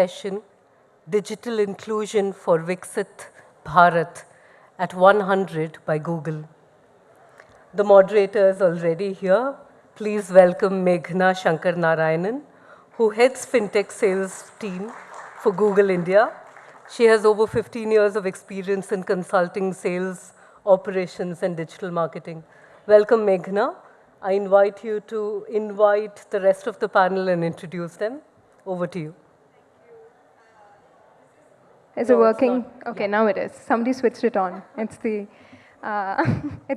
session, Digital Inclusion for Viksit Bharat at 100 by Google. The moderator is already here. Please welcome Megna Shankaranarayanan, who heads FinTech sales team for Google India. She has over 15 years of experience in consulting, sales, operations, and digital marketing. Welcome, Megna. I invite you to invite the rest of the panel and introduce them. Over to you. Is it working? Okay, now it is. Somebody switched it on. It's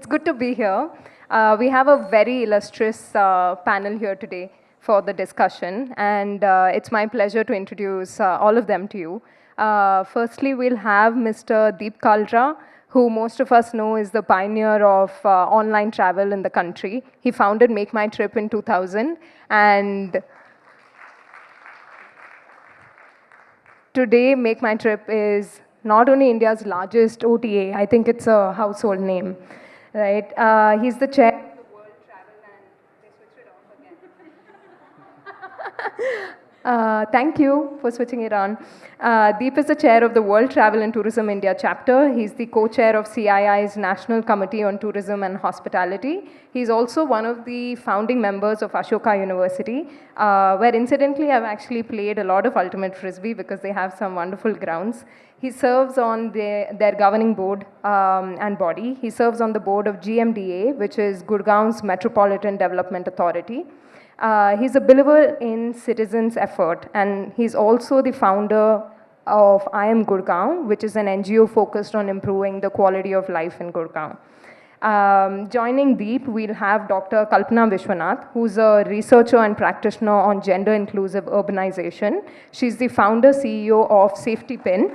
good to be here. We have a very illustrious panel here today for the discussion, and it's my pleasure to introduce all of them to you. Firstly, we'll have Mr. Deep Kalra, who most of us know is the pioneer of online travel in the country. He founded Make My Trip in 2000, and today, Make My Trip is not only India's largest OTA, I think it's a household name, right? He's the chair of the World Travel and they switched it off again. Thank you for switching it on. Deep is the chair of the World Travel and Tourism India chapter. He's the co-chair of CII's National Committee on Tourism and Hospitality. He's also one of the founding members of Ashoka University, where incidentally I've actually played a lot of ultimate frisbee because they have some wonderful grounds. He serves on their governing board and body. He serves on the board of GMDA, which is Gurgaon's Metropolitan Development Authority. He's a believer in citizens' effort, and he's also the founder of I Am Gurgaon, which is an NGO focused on improving the quality of life in Gurgaon. Joining Deep, we'll have Dr. Kalpana Vishwanath, who's a researcher and practitioner on gender-inclusive urbanization. She's the founder, CEO of Safety Pin,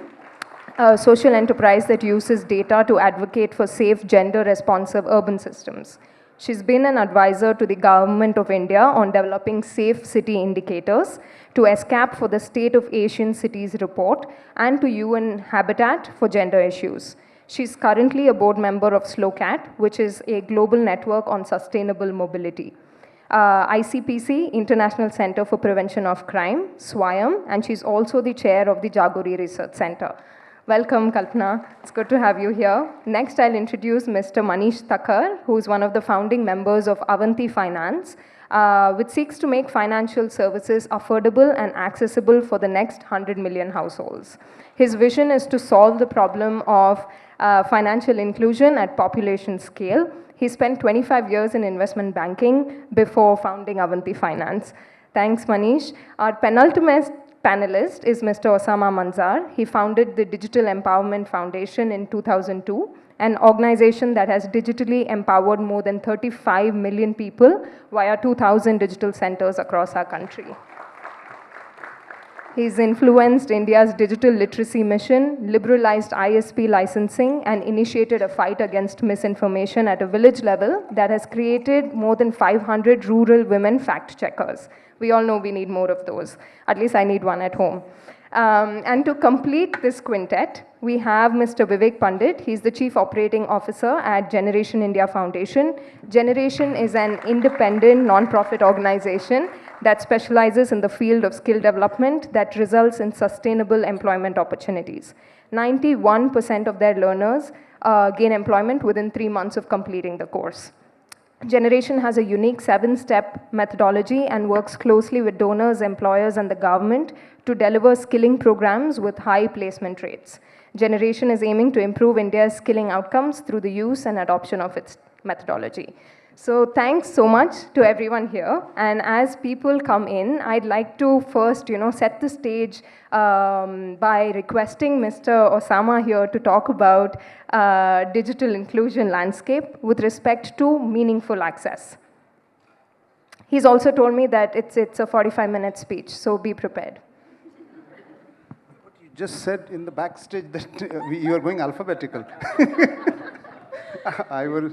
a social enterprise that uses data to advocate for safe, gender-responsive urban systems. She's been an advisor to the Government of India on developing safe city indicators, to ESCAP for the State of Asian Cities report, and to UN Habitat for gender issues. She's currently a board member of SLOCAT, which is a global network on sustainable mobility. ICPC, International Center for Prevention of Crime, SWAYAM, and she's also the chair of the Jagori Research Center. Welcome, Kalpana. It's good to have you here. Next, I'll introduce Mr. Manish Thakkar, who's one of the founding members of Avanti Finance, which seeks to make financial services affordable and accessible for the next 100 million households. His vision is to solve the problem of financial inclusion at population scale. He spent 25 years in investment banking before founding Avanti Finance. Thanks, Manish. Our penultimate panelist is Mr. Osama Manzar. He founded the Digital Empowerment Foundation in 2002, an organization that has digitally empowered more than 35 million people via 2,000 digital centers across our country. He's influenced India's digital literacy mission, liberalized ISP licensing, and initiated a fight against misinformation at a village level that has created more than 500 rural women fact checkers. We all know we need more of those. At least I need one at home. And to complete this quintet, we have Mr. Vivek Pandit. He's the Chief Operating Officer at Generation India Foundation. Generation is an independent, non-profit organization that specializes in the field of skill development that results in sustainable employment opportunities. 91% of their learners gain employment within 3 months of completing the course. Generation has a unique 7-step methodology and works closely with donors, employers, and the government to deliver skilling programs with high placement rates. Generation is aiming to improve India's skilling outcomes through the use and adoption of its methodology. So thanks so much to everyone here. And as people come in, I'd like to first, set the stage by requesting Mr. Osama here to talk about digital inclusion landscape with respect to meaningful access. He's also told me that it's a 45-minute speech, so be prepared. But you just said in the backstage that you are going alphabetical. I will.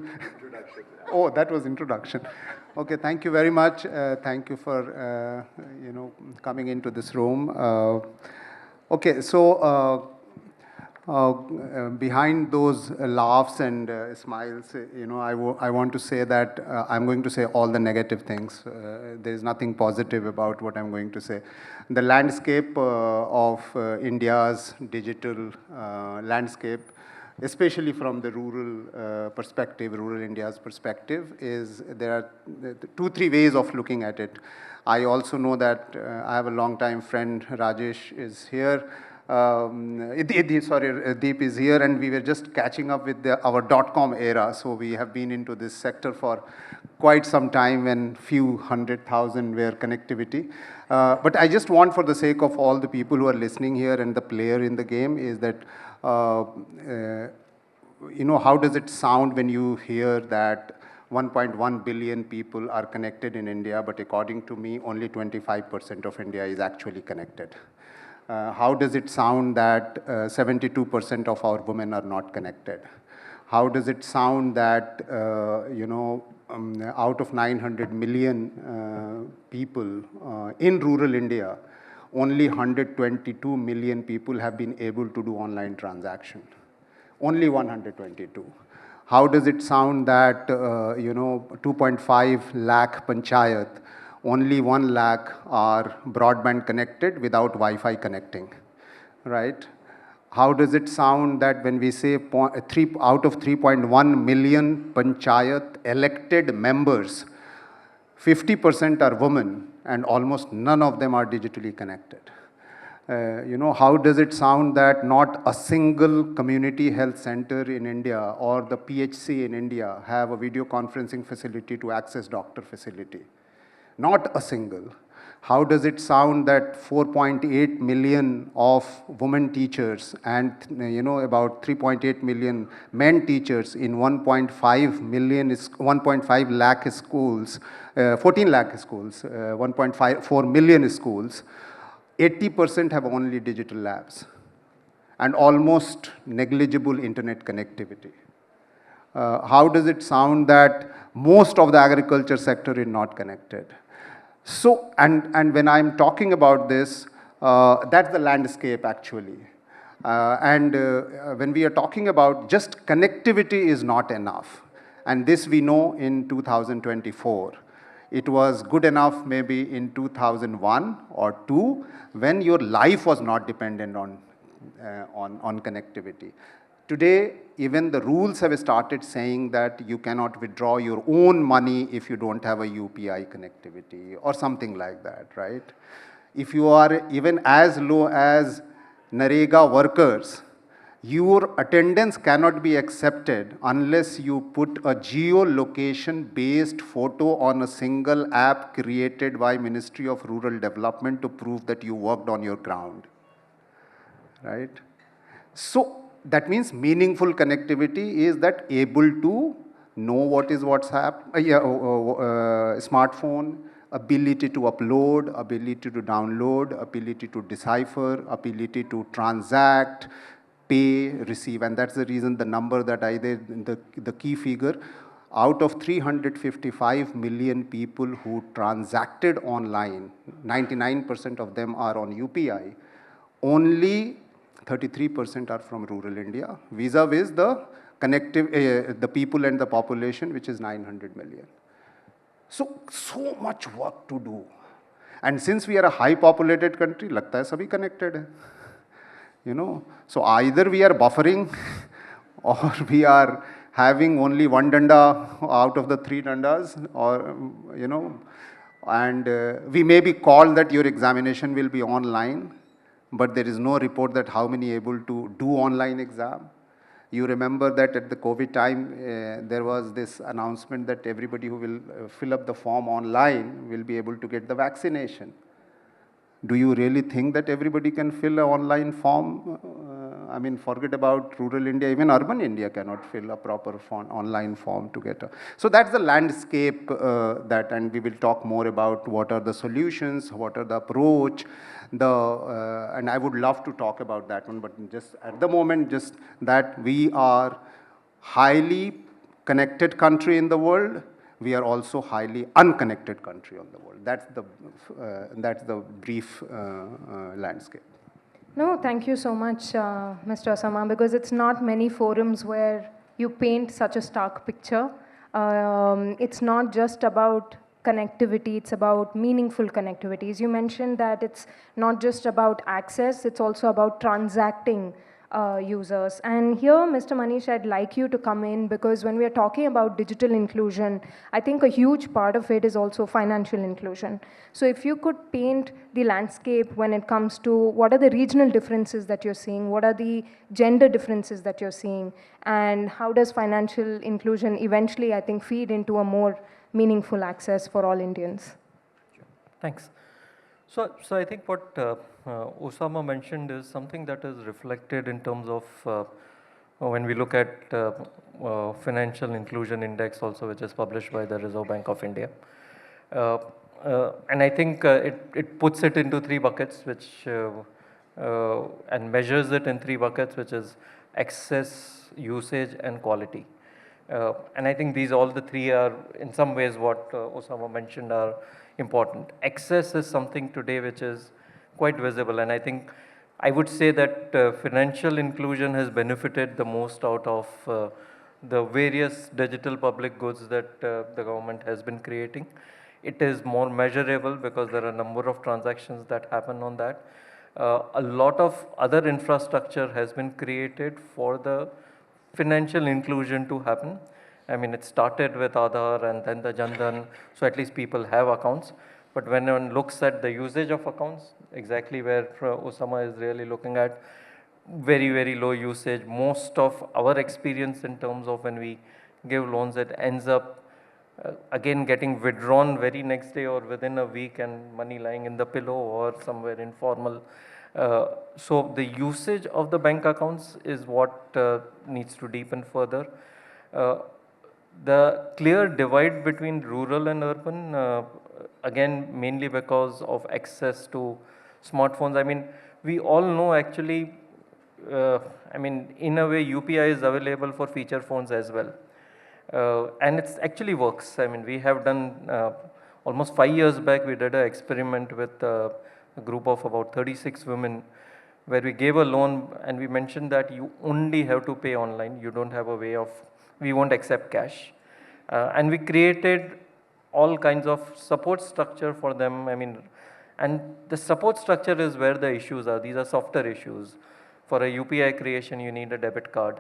Oh, that was introduction. Okay, thank you very much. Thank you for coming into this room. Okay, so Behind those laughs and smiles, I want to say that I'm going to say all the negative things. There is nothing positive about what I'm going to say. The landscape of India's digital landscape, especially from the rural perspective, rural India's perspective, is there are three ways of looking at it. I also know that I have a long-time friend, Rajesh, is here. Deep is here, and we were just catching up with our dot-com era. So we have been into this sector for quite some time, when few 100,000 were connectivity. But I just want, for the sake of all the people who are listening here and the player in the game, is that how does it sound when you hear that 1.1 billion people are connected in India, but according to me, only 25% of India is actually connected? How does it sound that 72% of our women are not connected? How does it sound that, out of 900 million people in rural India, only 122 million people have been able to do online transaction? Only 122. How does it sound that, 2.5 lakh panchayat, only 1 lakh are broadband connected without Wi-Fi connecting, right? How does it sound that when we say out of 3.1 million panchayat elected members, 50% are women and almost none of them are digitally connected? How does it sound that not a single community health center in India or the PHC in India have a video conferencing facility to access doctor facility? Not a single. How does it sound that 4.8 million of women teachers and about 3.8 million men teachers in 1.5 lakh schools, 14 lakh schools, 1.4 million schools, 80% have only digital labs and almost negligible internet connectivity? How does it sound that most of the agriculture sector is not connected? So, and when I'm talking about this, that's the landscape actually. When we are talking about just connectivity is not enough. And this we know in 2024. It was good enough maybe in 2001 or 2, when your life was not dependent on connectivity. Today, even the rules have started saying that you cannot withdraw your own money if you don't have a UPI connectivity or something like that, right? If you are even as low as Narega workers, your attendance cannot be accepted unless you put a geolocation-based photo on a single app created by Ministry of Rural Development to prove that you worked on your ground, right? So that means meaningful connectivity is that able to know what is WhatsApp, smartphone, ability to upload, ability to download, ability to decipher, ability to transact, pay, receive. And that's the reason the number that I did, the key figure, out of 355 million people who transacted online, 99% of them are on UPI. Only 33% are from rural India, vis-a-vis the the people and the population, which is 900 million. So much work to do. And since we are a high populated country, लगता है सभी connected है. So either we are buffering or we are having only one danda out of the 3 dandas, or, and we may be called that your examination will be online, but there is no report that how many able to do online exam. You remember that at the COVID time, there was this announcement that everybody who will fill up the form online will be able to get the vaccination. Do you really think that everybody can fill an online form? I mean, forget about rural India, even urban India cannot fill a proper online form to get a. So that's the landscape and we will talk more about what are the solutions, what are the approach, and I would love to talk about that one, but just at the moment, just that we are highly connected country in the world. We are also highly unconnected country on the world. That's the brief landscape. No, thank you so much, Mr. Osama, because it's not many forums where you paint such a stark picture. It's not just about connectivity, it's about meaningful connectivities. You mentioned that it's not just about access, it's also about transacting users. And here, Mr. Manish, I'd like you to come in because when we are talking about digital inclusion, I think a huge part of it is also financial inclusion. So if you could paint the landscape when it comes to what are the regional differences that you're seeing, what are the gender differences that you're seeing, and how does financial inclusion eventually, I think, feed into a more meaningful access for all Indians? Thanks. So I think what Osama mentioned is something that is reflected in terms of when we look at financial inclusion index also, which is published by the Reserve Bank of India. And I think it puts it into three buckets, which and measures it in three buckets, which is access, usage, and quality. And I think all the three are in some ways what Osama mentioned are important. Access is something today which is quite visible, and I think I would say that financial inclusion has benefited the most out of the various digital public goods that the government has been creating. It is more measurable because there are a number of transactions that happen on that. A lot of other infrastructure has been created for the financial inclusion to happen. I mean, it started with Aadhaar and then the Jan Dhan, so at least people have accounts. But when one looks at the usage of accounts, exactly where Osama is really looking at, very, very low usage. Most of our experience in terms of when we give loans, it ends up again getting withdrawn very next day or within a week and money lying in the pillow or somewhere informal. So the usage of the bank accounts is what needs to deepen further. The clear divide between rural and urban, again mainly because of access to smartphones. I mean, we all know actually, I mean, in a way UPI is available for feature phones as well. And it actually works. I mean, we have done almost 5 years back, we did an experiment with a group of about 36 women where we gave a loan and we mentioned that you only have to pay online. You don't have a way of, we won't accept cash. And we created all kinds of support structure for them. I mean, and the support structure is where the issues are. These are softer issues. For a UPI creation, you need a debit card.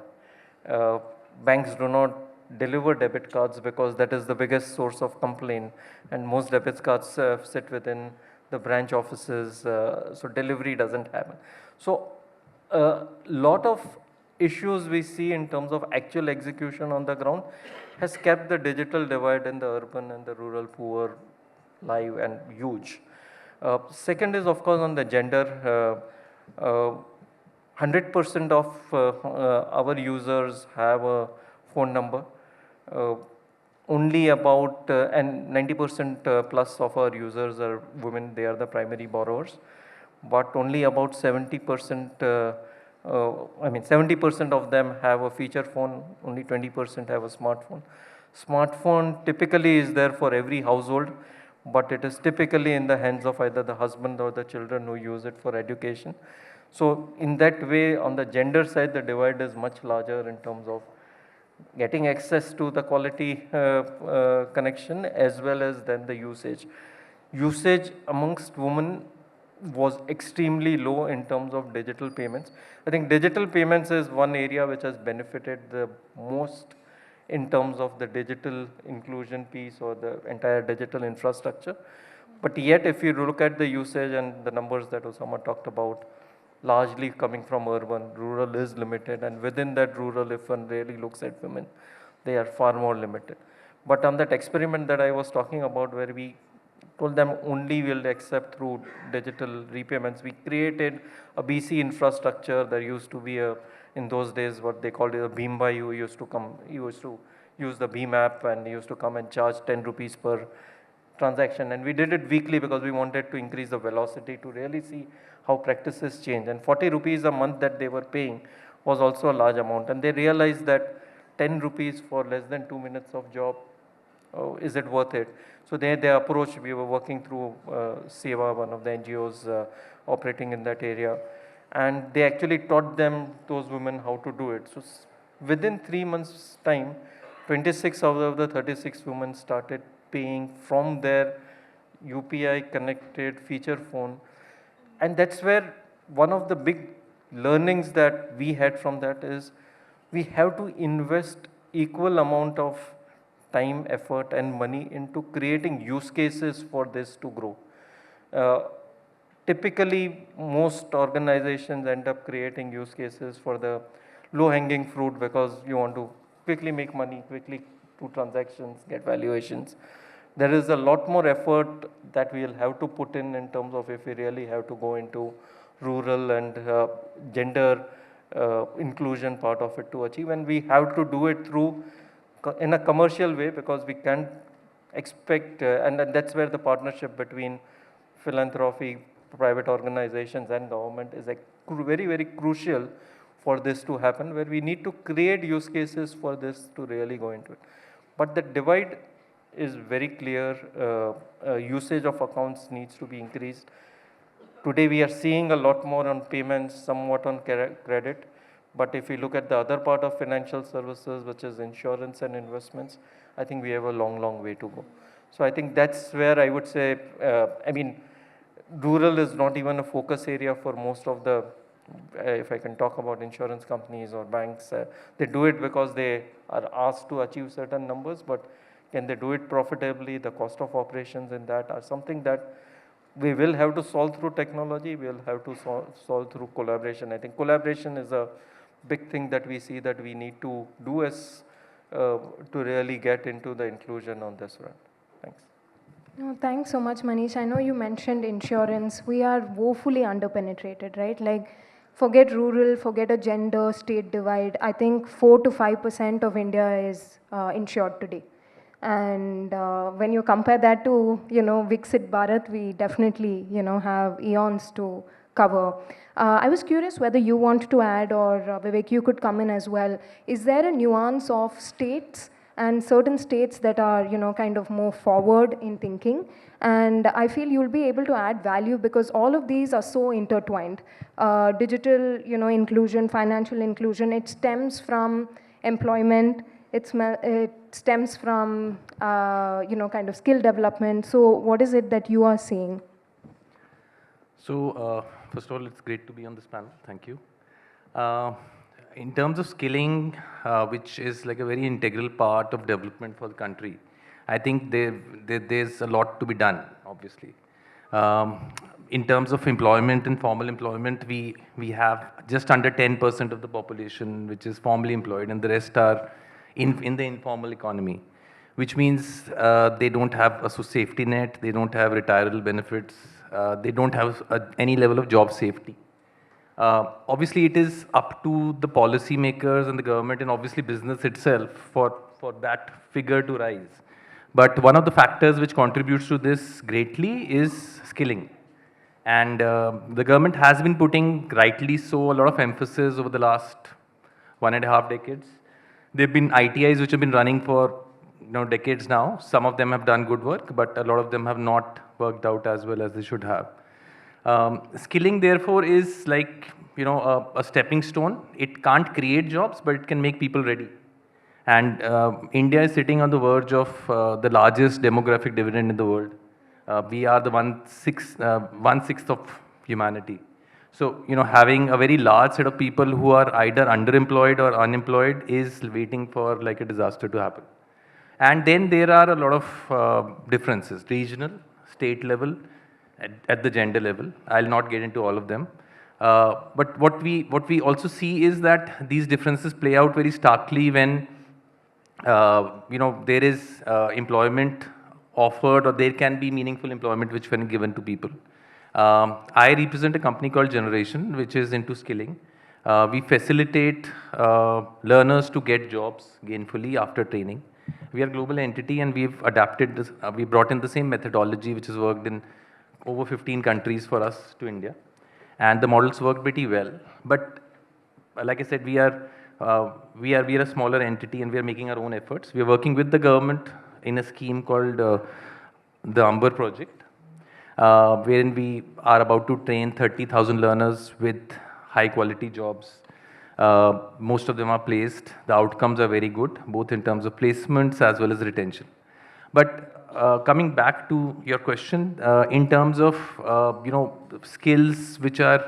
Banks do not deliver debit cards because that is the biggest source of complaint, and most debit cards sit within the branch offices, so delivery doesn't happen. So a lot of issues we see in terms of actual execution on the ground has kept the digital divide in the urban and the rural poor live and huge. Second is of course on the gender. 100% of our users have a phone number. Only about and 90% plus of our users are women, they are the primary borrowers, but only about 70%, I mean 70% of them have a feature phone, only 20% have a smartphone. Smartphone typically is there for every household, but it is typically in the hands of either the husband or the children who use it for education. So in that way, on the gender side, the divide is much larger in terms of getting access to the quality connection as well as then the usage. Usage amongst women was extremely low in terms of digital payments. I think digital payments is one area which has benefited the most in terms of the digital inclusion piece or the entire digital infrastructure. But yet if you look at the usage and the numbers that Osama talked about, largely coming from urban, rural is limited, and within that rural, if one really looks at women, they are far more limited. But on that experiment that I was talking about, where we told them only will accept through digital repayments, we created a BC infrastructure. There used to be a, in those days, what they called a Bhimbai, who used to come, he used to use the Bhim app and he used to come and charge 10 rupees per transaction, and we did it weekly because we wanted to increase the velocity to really see how practices change. And 40 rupees a month that they were paying was also a large amount, and they realized that 10 rupees for less than 2 minutes of job, is it worth it? So they approached, we were working through Seva, one of the NGOs operating in that area, and they actually taught them, those women, how to do it. So within 3 months time, 26 out of the 36 women started paying from their UPI connected feature phone. And that's where one of the big learnings that we had from that is we have to invest equal amount of time, effort and money into creating use cases for this to grow. Typically, most organizations end up creating use cases for the low-hanging fruit because you want to quickly make money, quickly do transactions, get valuations. There is a lot more effort that we will have to put in terms of if we really have to go into rural and gender inclusion part of it to achieve, and we have to do it through in a commercial way because we can't expect, and that's where the partnership between philanthropy, private organizations and government is very, very crucial for this to happen, where we need to create use cases for this to really go into it. But the divide is very clear. Usage of accounts needs to be increased. Today we are seeing a lot more on payments, somewhat on credit. But if we look at the other part of financial services, which is insurance and investments, I think we have a long, long way to go. So I think that's where I would say, rural is not even a focus area for most of the, if I can talk about insurance companies or banks, they do it because they are asked to achieve certain numbers, but can they do it profitably? The cost of operations in that are something that we will have to solve through technology, we will have to solve through collaboration. I think collaboration is a big thing that we see that we need to do as to really get into the inclusion on this front. Thanks. No, thanks so much, Manish. I know you mentioned insurance. We are woefully underpenetrated, right? Like, forget rural, forget a gender state divide. I think 4 to 5% of India is insured today. And when you compare that to, Viksit Bharat, we definitely, have eons to cover. I was curious whether you want to add, or Vivek, you could come in as well. Is there a nuance of states and certain states that are, kind of more forward in thinking? And I feel you'll be able to add value because all of these are so intertwined. Digital, inclusion, financial inclusion, it stems from employment, it stems from, kind of skill development. So what is it that you are seeing? So, first of all, it's great to be on this panel. Thank you. In terms of skilling, which is like a very integral part of development for the country, I think there's a lot to be done, obviously. In terms of employment and formal employment, we have just under 10% of the population which is formally employed, and the rest are in the informal economy, which means they don't have a safety net, they don't have retirement benefits, they don't have any level of job safety. Obviously, it is up to the policymakers and the government and obviously business itself for that figure to rise. But one of the factors which contributes to this greatly is skilling. And the government has been putting, rightly so, a lot of emphasis over the last 1.5 decades. There have been ITIs which have been running for decades now. Some of them have done good work, but a lot of them have not worked out as well as they should have. Skilling, therefore, is like a stepping stone. It can't create jobs, but it can make people ready. And India is sitting on the verge of the largest demographic dividend in the world. We are the one-sixth of humanity. So, having a very large set of people who are either underemployed or unemployed is waiting for like a disaster to happen. And then there are a lot of differences, regional, state level, at the gender level. I'll not get into all of them. But what we also see is that these differences play out very starkly when, there is employment offered, or there can be meaningful employment which when given to people. I represent a company called Generation, which is into skilling. We facilitate learners to get jobs gainfully after training. We are a global entity and we've adapted this, we brought in the same methodology which has worked in over 15 countries for us to India. And the models work pretty well. But like I said, we are a smaller entity and we are making our own efforts. We are working with the government in a scheme called the Amber project, wherein we are about to train 30,000 learners with high quality jobs. Most of them are placed. The outcomes are very good, both in terms of placements as well as retention. But coming back to your question, in terms of skills which are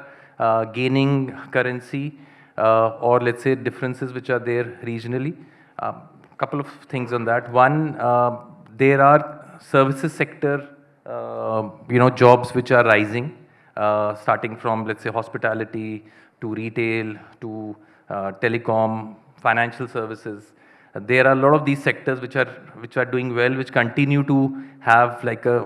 gaining currency, or let's say differences which are there regionally, couple of things on that. One, there are services sector jobs which are rising, starting from, let's say, hospitality to retail to telecom, financial services. There are a lot of these sectors which are doing well, which continue to have like a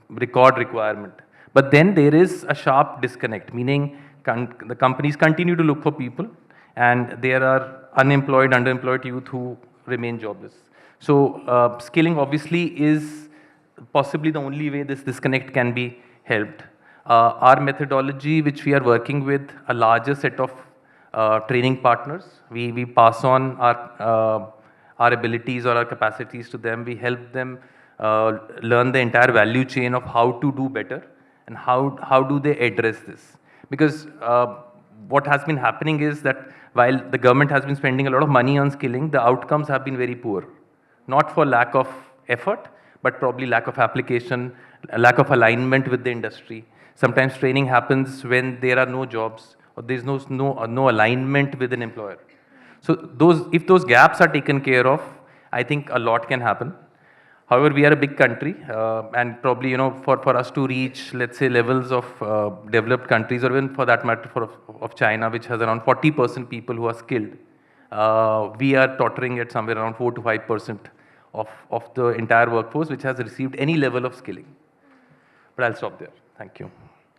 record requirement. But then there is a sharp disconnect, meaning the companies continue to look for people, and there are unemployed, underemployed youth who remain jobless. So skilling obviously is possibly the only way this disconnect can be helped. Our methodology, which we are working with a larger set of training partners, we pass on our abilities or our capacities to them. We help them learn the entire value chain of how to do better and how do they address this. Because what has been happening is that while the government has been spending a lot of money on skilling, the outcomes have been very poor. Not for lack of effort, but probably lack of application, lack of alignment with the industry. Sometimes training happens when there are no jobs or there is no alignment with an employer. So if those gaps are taken care of, I think a lot can happen. However, we are a big country, and probably for us to reach, let's say, levels of developed countries, or even for that matter of China, which has around 40% people who are skilled, we are tottering at somewhere around 4 to 5% of the entire workforce which has received any level of skilling. But I'll stop there. Thank you.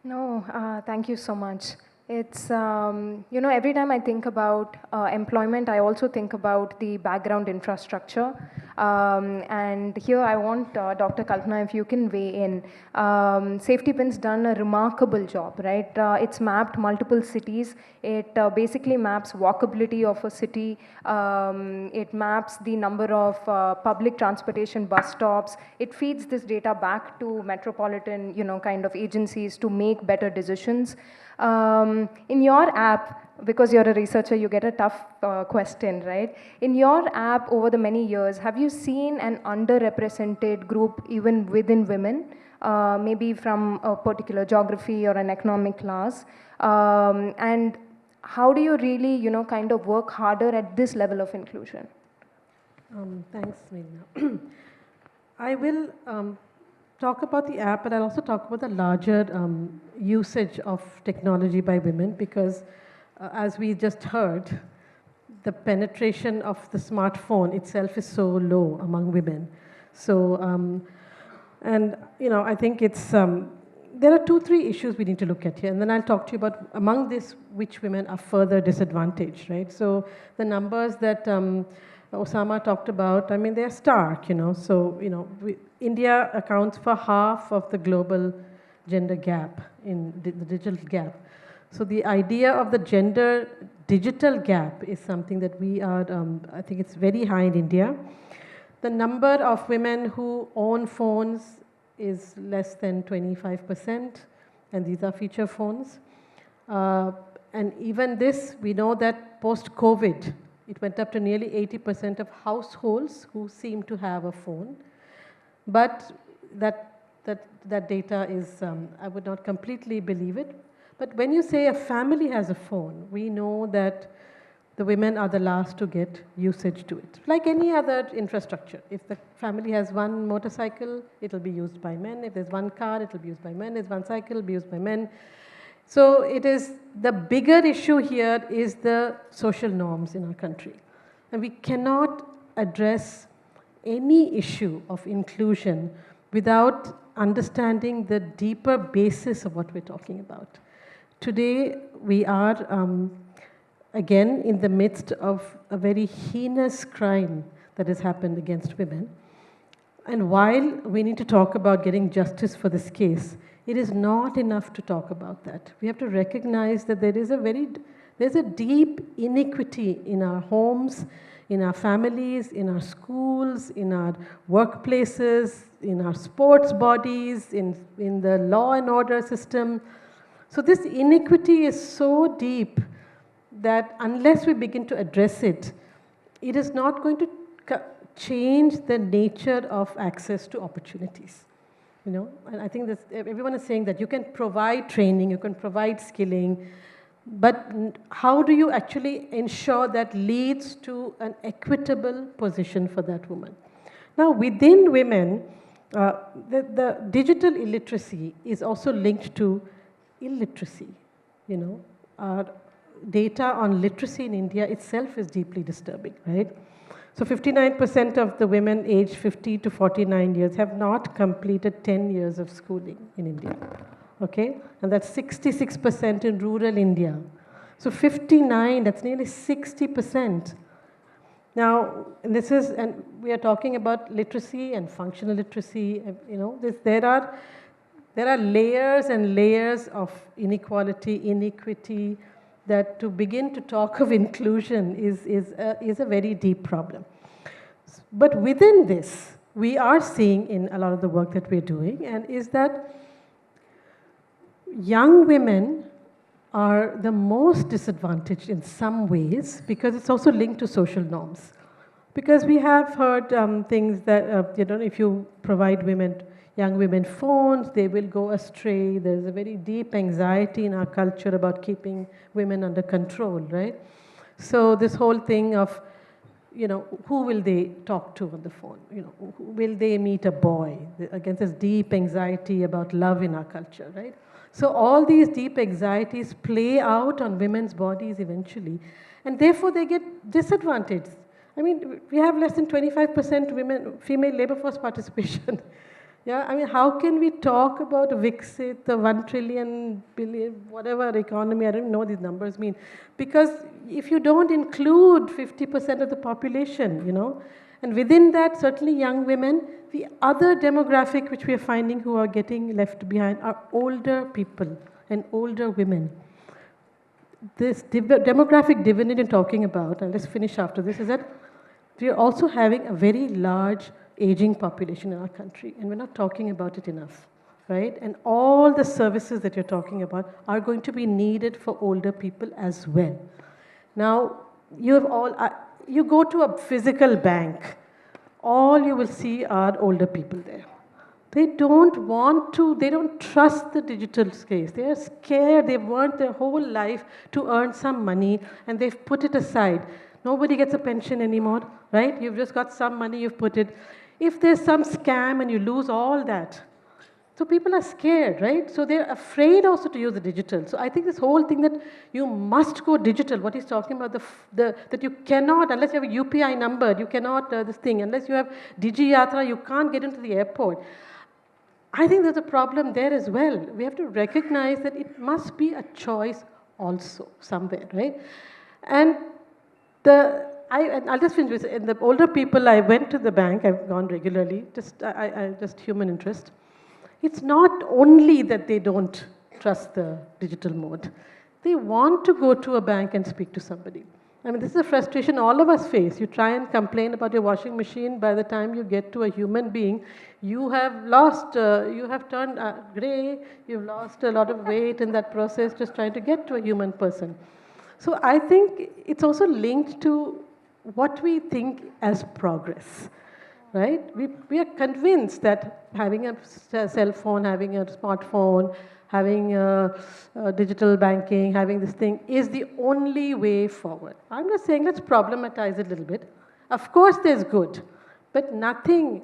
No, thank you so much. It's, every time I think about employment, I also think about the background infrastructure. And here I want Dr. Kalpana, if you can weigh in. Safety Pin's done a remarkable job, right? It's mapped multiple cities. It basically maps walkability of a city. It maps the number of public transportation bus stops. It feeds this data back to metropolitan, kind of agencies to make better decisions. In your app, because you're a researcher, you get a tough question, right? In your app, over the many years, have you seen an underrepresented group even within women, maybe from a particular geography or an economic class? And how do you really, kind of work harder at this level of inclusion? Thanks, Megna. I will talk about the app, but I'll also talk about the larger usage of technology by women, because as we just heard, the penetration of the smartphone itself is so low among women. So, and I think it's, there are 2-3 issues we need to look at here, and then I'll talk to you about among this, which women are further disadvantaged, right? So the numbers that Osama talked about, I mean, they're stark, so, India accounts for half of the global gender gap, in the digital gap. So the idea of the gender digital gap is something that we are, I think it's very high in India. The number of women who own phones is less than 25%, and these are feature phones. And even this, we know that post-COVID, it went up to nearly 80% of households who seem to have a phone. But that data is, I would not completely believe it. But when you say a family has a phone, we know that the women are the last to get usage to it. Like any other infrastructure. If the family has one motorcycle, it will be used by men. If there's one car, it will be used by men. If there's one cycle, it will be used by men. So it is, the bigger issue here is the social norms in our country. And we cannot address any issue of inclusion without understanding the deeper basis of what we're talking about. Today, we are, again, in the midst of a very heinous crime that has happened against women. And while we need to talk about getting justice for this case, it is not enough to talk about that. We have to recognize that there's a deep inequity in our homes, in our families, in our schools, in our workplaces, in our sports bodies, in the law and order system. So this inequity is so deep that unless we begin to address it, it is not going to change the nature of access to opportunities. You know, and I think that everyone is saying that you can provide training, you can provide skilling, but how do you actually ensure that leads to an equitable position for that woman? Now, within women, the digital illiteracy is also linked to illiteracy. You know, our data on literacy in India itself is deeply disturbing, right? So 59% of the women aged 50 to 49 years have not completed 10 years of schooling in India, okay? And that's 66% in rural India. So 59, that's nearly 60%. Now, this is, and we are talking about literacy and functional literacy, you know, there are layers and layers of inequality, inequity, that to begin to talk of inclusion is a very deep problem. But within this, we are seeing in a lot of the work that we're doing, and is that young women are the most disadvantaged in some ways because it's also linked to social norms. Because we have heard things that, you know, if you provide young women phones, they will go astray. There's a very deep anxiety in our culture about keeping women under control, right? So this whole thing of, you know, who will they talk to on the phone? You know, will they meet a boy? Again, this deep anxiety about love in our culture, right? So all these deep anxieties play out on women's bodies eventually, and therefore they get disadvantaged. I mean, we have less than 25% female labor force participation. Yeah, I mean, how can we talk about Viksit, the 1 trillion billion, whatever economy, I don't know what these numbers mean. Because if you don't include 50% of the population, you know, and within that, certainly young women, the other demographic which we are finding who are getting left behind are older people and older women. This demographic dividend you're talking about, and let's finish after this, is that we are also having a very large aging population in our country, and we're not talking about it enough, right? And all the services that you're talking about are going to be needed for older people as well. Now, you go to a physical bank, all you will see are older people there. They don't trust the digital space. They are scared. They've worked their whole life to earn some money, and they've put it aside. Nobody gets a pension anymore, right? You've just got some money, you've put it. If there's some scam and you lose all that, so people are scared, right? So they're afraid also to use the digital. So I think this whole thing that you must go digital, what he's talking about, that you cannot, unless you have a UPI number, you cannot, this thing, unless you have Digi Yatra, you can't get into the airport. I think there's a problem there as well. We have to recognize that it must be a choice also somewhere, right? And I'll just finish with, in the older people, I went to the bank, I've gone regularly, just human interest. It's not only that they don't trust the digital mode. They want to go to a bank and speak to somebody. I mean, this is a frustration all of us face. You try and complain about your washing machine. By the time you get to a human being, you have turned gray, you've lost a lot of weight in that process just trying to get to a human person. So I think it's also linked to what we think as progress. Right? We are convinced that having a cell phone, having a smartphone, having digital banking, having this thing is the only way forward. I'm just saying let's problematize it a little bit. Of course there's good, but nothing,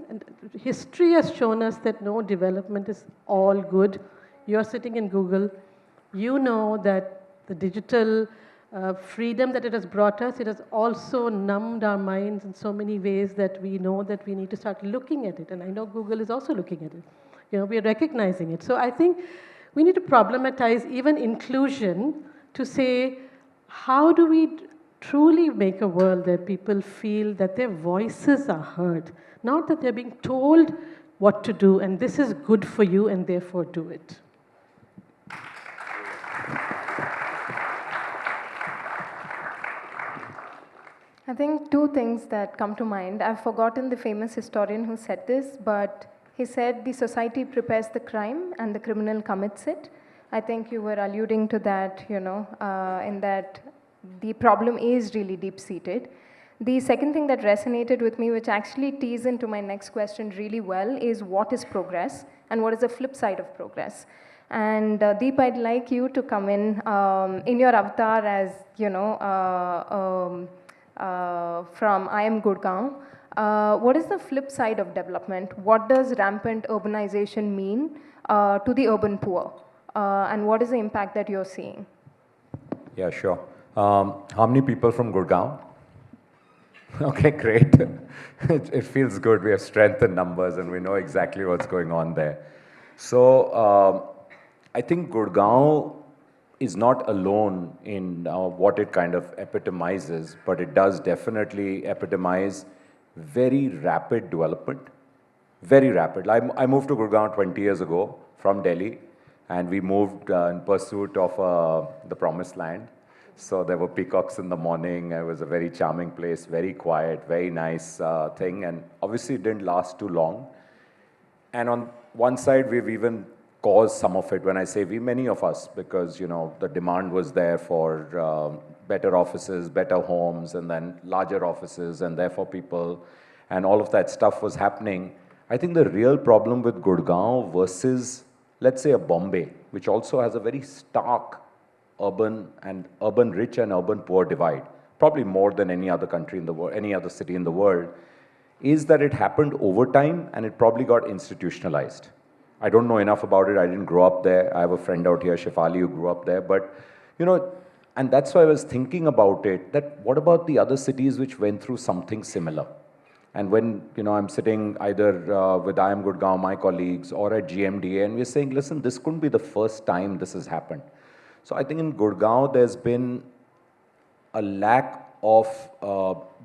history has shown us that no development is all good. You're sitting in Google, you know that the digital freedom that it has brought us, it has also numbed our minds in so many ways that we know that we need to start looking at it. And I know Google is also looking at it. You know, we are recognizing it. So I think we need to problematize even inclusion to say, how do we truly make a world where people feel that their voices are heard, not that they're being told what to do and this is good for you and therefore do it. I think two things that come to mind. I've forgotten the famous historian who said this, but he said the society prepares the crime and the criminal commits it. I think you were alluding to that, in that the problem is really deep-seated. The second thing that resonated with me, which actually tees into my next question really well, is what is progress and what is the flip side of progress? And Deep, I'd like you to come in your avatar as, from I am Gurgaon. What is the flip side of development? What does rampant urbanization mean to the urban poor? And what is the impact that you're seeing? Yeah, sure. How many people from Gurgaon? Okay, great. It feels good. We have strength in numbers and we know exactly what's going on there. So I think Gurgaon is not alone in what it kind of epitomizes, but it does definitely epitomize very rapid development. Very rapid. I moved to Gurgaon 20 years ago from Delhi, and we moved in pursuit of the promised land. So there were peacocks in the morning. It was a very charming place, very quiet, very nice thing. And obviously it didn't last too long. And on one side, we've even caused some of it. When I say we, many of us, because, the demand was there for better offices, better homes, and then larger offices, and therefore people, and all of that stuff was happening. I think the real problem with Gurgaon versus, let's say, a Bombay, which also has a very stark urban rich and urban poor divide, probably more than any other country in the world, any other city in the world, is that it happened over time and it probably got institutionalized. I don't know enough about it. I didn't grow up there. I have a friend out here, Shefali, who grew up there. But, and that's why I was thinking about it, that what about the other cities which went through something similar? And when, I'm sitting either with I Am Gurgaon, my colleagues, or at GMDA, and we're saying, listen, this couldn't be the first time this has happened. So I think in Gurgaon, there's been a lack of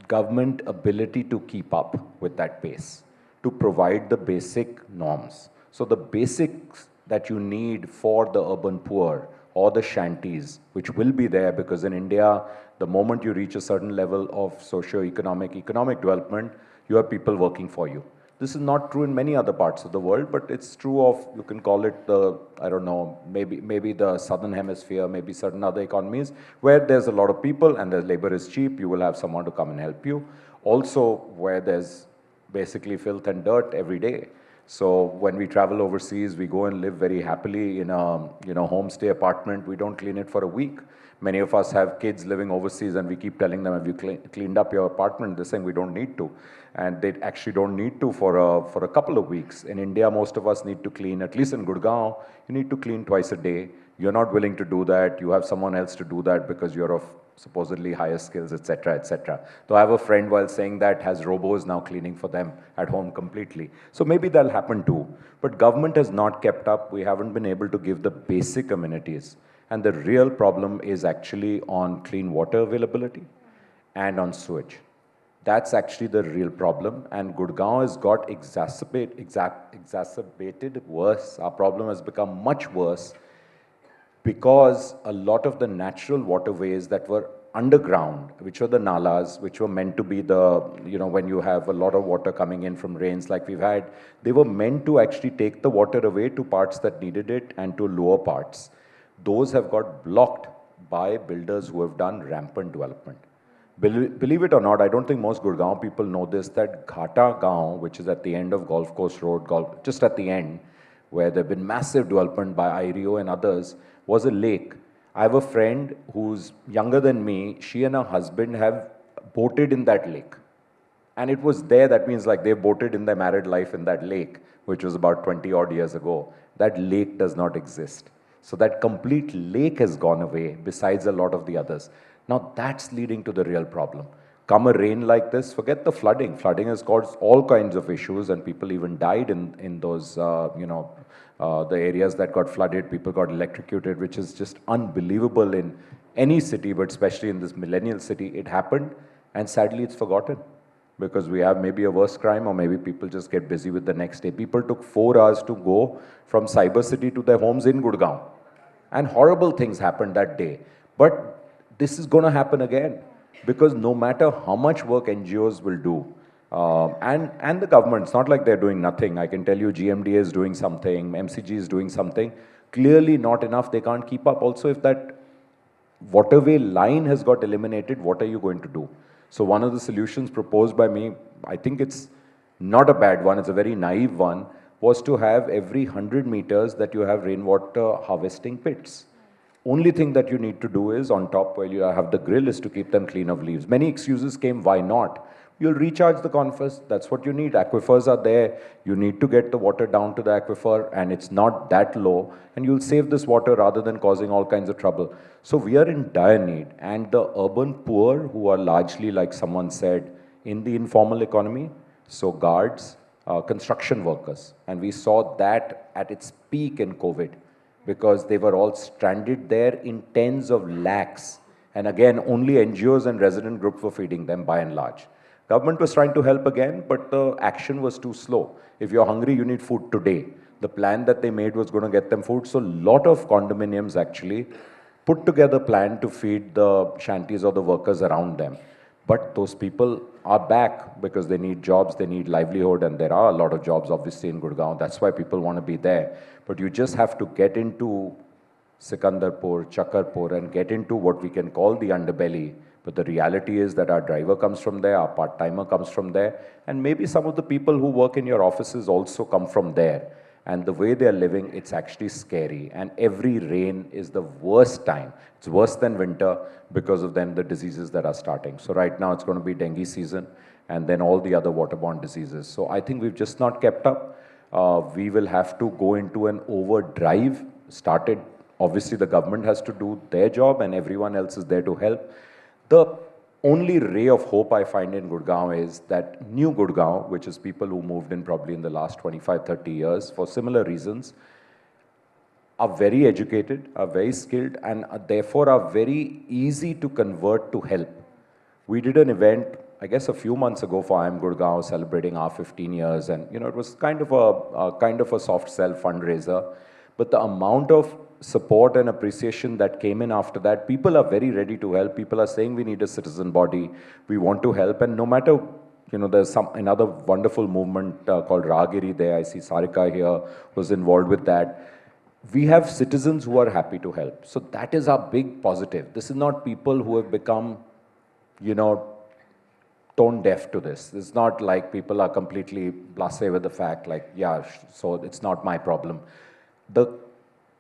government ability to keep up with that pace, to provide the basic norms. So the basics that you need for the urban poor or the shanties, which will be there, because in India, the moment you reach a certain level of socio-economic development, you have people working for you. This is not true in many other parts of the world, but it's true of, you can call it the, I don't know, maybe the southern hemisphere, maybe certain other economies, where there's a lot of people and the labor is cheap, you will have someone to come and help you. Also, where there's basically filth and dirt every day. So when we travel overseas, we go and live very happily in a homestay apartment. We don't clean it for a week. Many of us have kids living overseas and we keep telling them, have you cleaned up your apartment? They're saying we don't need to. And they actually don't need to for a couple of weeks. In India, most of us need to clean, at least in Gurgaon, you need to clean twice a day. You're not willing to do that. You have someone else to do that because you're of supposedly higher skills, etc., etc. So I have a friend, while saying that, has robos now cleaning for them at home completely. So maybe that'll happen too. But government has not kept up. We haven't been able to give the basic amenities. And the real problem is actually on clean water availability and on sewage. That's actually the real problem. And Gurgaon has got exacerbated worse. Our problem has become much worse because a lot of the natural waterways that were underground, which were the nalas, which were meant to be the, when you have a lot of water coming in from rains like we've had, they were meant to actually take the water away to parts that needed it and to lower parts. Those have got blocked by builders who have done rampant development. Believe it or not, I don't think most Gurgaon people know this, that Ghata Gaon, which is at the end of Golf Course Road, just at the end, where there have been massive development by IREO and others, was a lake. I have a friend who's younger than me. She and her husband have boated in that lake. And it was there, that means like they boated in their married life in that lake, which was about 20 odd years ago. That lake does not exist. So that complete lake has gone away, besides a lot of the others. Now that's leading to the real problem. Come a rain like this, forget the flooding. Flooding has caused all kinds of issues, and people even died in those, the areas that got flooded. People got electrocuted, which is just unbelievable in any city, but especially in this millennial city. It happened, and sadly it's forgotten. Because we have maybe a worse crime, or maybe people just get busy with the next day. People took 4 hours to go from Cyber City to their homes in Gurgaon. And horrible things happened that day. But this is going to happen again. Because no matter how much work NGOs will do, and the government, it's not like they're doing nothing. I can tell you GMDA is doing something, MCG is doing something. clearly not enough. They can't keep up. Also, if that waterway line has got eliminated, what are you going to do? So one of the solutions proposed by me, I think it's not a bad one, it's a very naive one, was to have every 100 meters that you have rainwater harvesting pits. Only thing that you need to do is on top where you have the grill is to keep them clean of leaves. Many excuses came, why not? You'll recharge the aquifers, that's what you need. Aquifers are there, you need to get the water down to the aquifer and it's not that low and you'll save this water rather than causing all kinds of trouble. So we are in dire need and the urban poor who are largely, like someone said, in the informal economy, so guards, construction workers, and we saw that at its peak in COVID because they were all stranded there in tens of lakhs. And again, only NGOs and resident groups were feeding them by and large. Government was trying to help again, but the action was too slow. If you're hungry, you need food today. The plan that they made was going to get them food. So a lot of condominiums actually put together a plan to feed the shanties or the workers around them. But those people are back because they need jobs, they need livelihood, and there are a lot of jobs obviously in Gurgaon. That's why people want to be there. But you just have to get into Sikandarpur, Chakarpur, and get into what we can call the underbelly. But the reality is that our driver comes from there, our part-timer comes from there, and maybe some of the people who work in your offices also come from there. And the way they're living, it's actually scary. And every rain is the worst time. It's worse than winter because of then the diseases that are starting. So right now it's going to be dengue season and then all the other waterborne diseases. So I think we've just not kept up. We will have to go into an overdrive. Obviously the government has to do their job and everyone else is there to help. The only ray of hope I find in Gurgaon is that new Gurgaon, which is people who moved in probably in the last 25, 30 years for similar reasons, are very educated, are very skilled, and therefore are very easy to convert to help. We did an event, I guess a few months ago for I Am Gurgaon celebrating our 15 years, and it was kind of a soft sell fundraiser, but the amount of support and appreciation that came in after that, people are very ready to help. People are saying we need a citizen body, we want to help, and no matter, there's another wonderful movement called Ragiri there. I see Sarika here was involved with that. We have citizens who are happy to help. So that is our big positive. This is not people who have become, tone deaf to this. It's not like people are completely blasé with the fact like, yeah, so it's not my problem.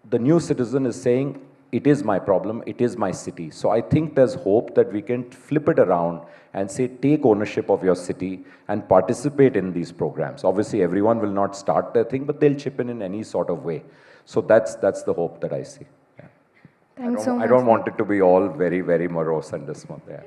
The new citizen is saying, it is my problem, it is my city. So I think there's hope that we can flip it around and say, take ownership of your city and participate in these programs. Obviously, everyone will not start their thing, but they'll chip in any sort of way. So that's the hope that I see. Yeah. Thanks so much. I don't want it to be all very, very morose and this one there.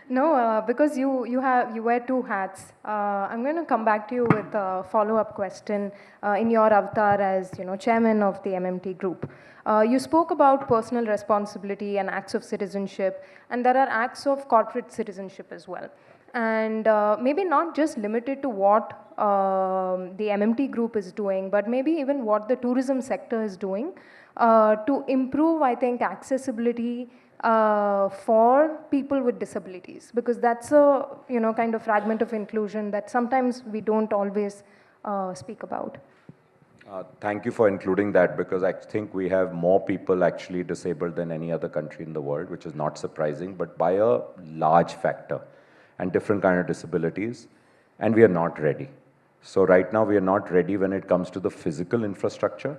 No, because you wear two hats. I'm going to come back to you with a follow-up question in your avatar as chairman of the MMT group. You spoke about personal responsibility and acts of citizenship, and there are acts of corporate citizenship as well. And maybe not just limited to what the MMT group is doing, but maybe even what the tourism sector is doing to improve, I think, accessibility for people with disabilities, because that's a kind of fragment of inclusion that sometimes we don't always speak about. Thank you for including that, because I think we have more people actually disabled than any other country in the world, which is not surprising, but by a large factor, and different kind of disabilities, and we are not ready. So right now we are not ready when it comes to the physical infrastructure.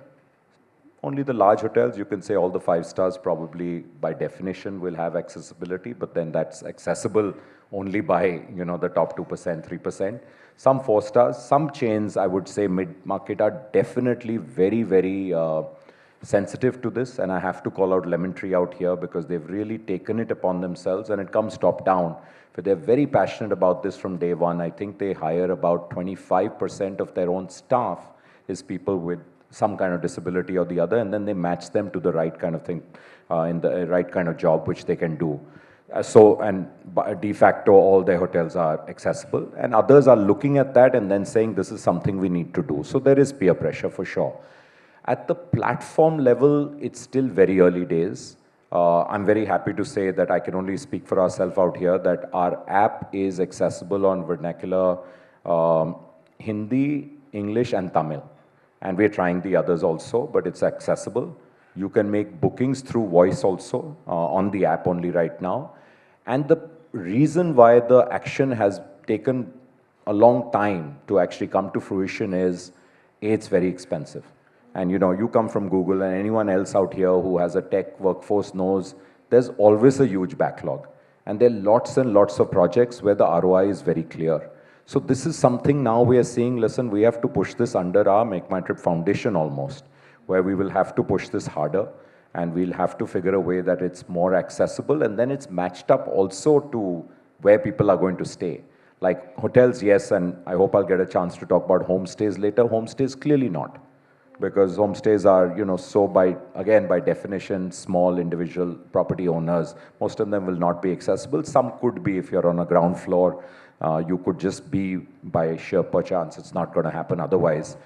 Only the large hotels, you can say all the 5 stars probably by definition will have accessibility, but then that's accessible only by, the top 2%, 3%. Some 4 stars, some chains, I would say mid-market are definitely very, very sensitive to this, and I have to call out Lemon Tree out here because they've really taken it upon themselves, and it comes top down. But they're very passionate about this from day one. I think they hire about 25% of their own staff is people with some kind of disability or the other, and then they match them to the right kind of thing, in the right kind of job which they can do. And de facto, all their hotels are accessible, and others are looking at that and then saying this is something we need to do. So there is peer pressure for sure. At the platform level, it's still very early days. I'm very happy to say that I can only speak for ourselves out here, that our app is accessible on vernacular Hindi, English and Tamil. and we're trying the others also, but it's accessible. You can make bookings through voice also on the app only right now. And the reason why the action has taken a long time to actually come to fruition is, A, it's very expensive. And you come from Google, and anyone else out here who has a tech workforce knows there's always a huge backlog. And there are lots and lots of projects where the ROI is very clear. So this is something now we are seeing, listen, we have to push this under our Make My Trip Foundation almost, where we will have to push this harder, and we'll have to figure a way that it's more accessible, and then it's matched up also to where people are going to stay. Like hotels, yes, and I hope I'll get a chance to talk about homestays later. Homestays, clearly not. Because homestays are, so by definition, small individual property owners. Most of them will not be accessible. Some could be if you're on a ground floor. You could just be by sheer perchance. It's not going to happen otherwise.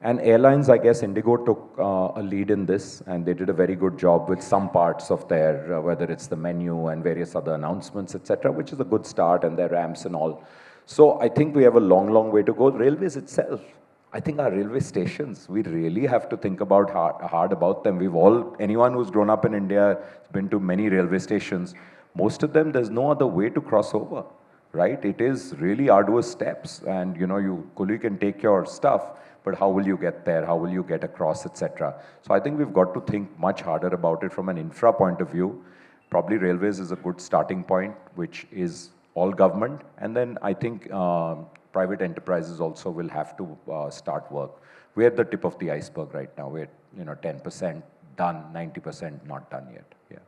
And airlines, I guess Indigo took a lead in this, and they did a very good job with some parts of their, whether it's the menu and various other announcements, etc., which is a good start, and their ramps and all. So I think we have a long, long way to go. Railways itself, I think our railway stations, we really have to think about hard about them. Anyone who's grown up in India has been to many railway stations. Most of them, there's no other way to cross over, right? It is really arduous steps, and you can take your stuff, but how will you get there? How will you get across, etc.? So I think we've got to think much harder about it from an infra point of view. Probably railways is a good starting point, which is all government, and then I think private enterprises also will have to start work. We're at the tip of the iceberg right now. We're 10% done, 90% not done yet. Yeah.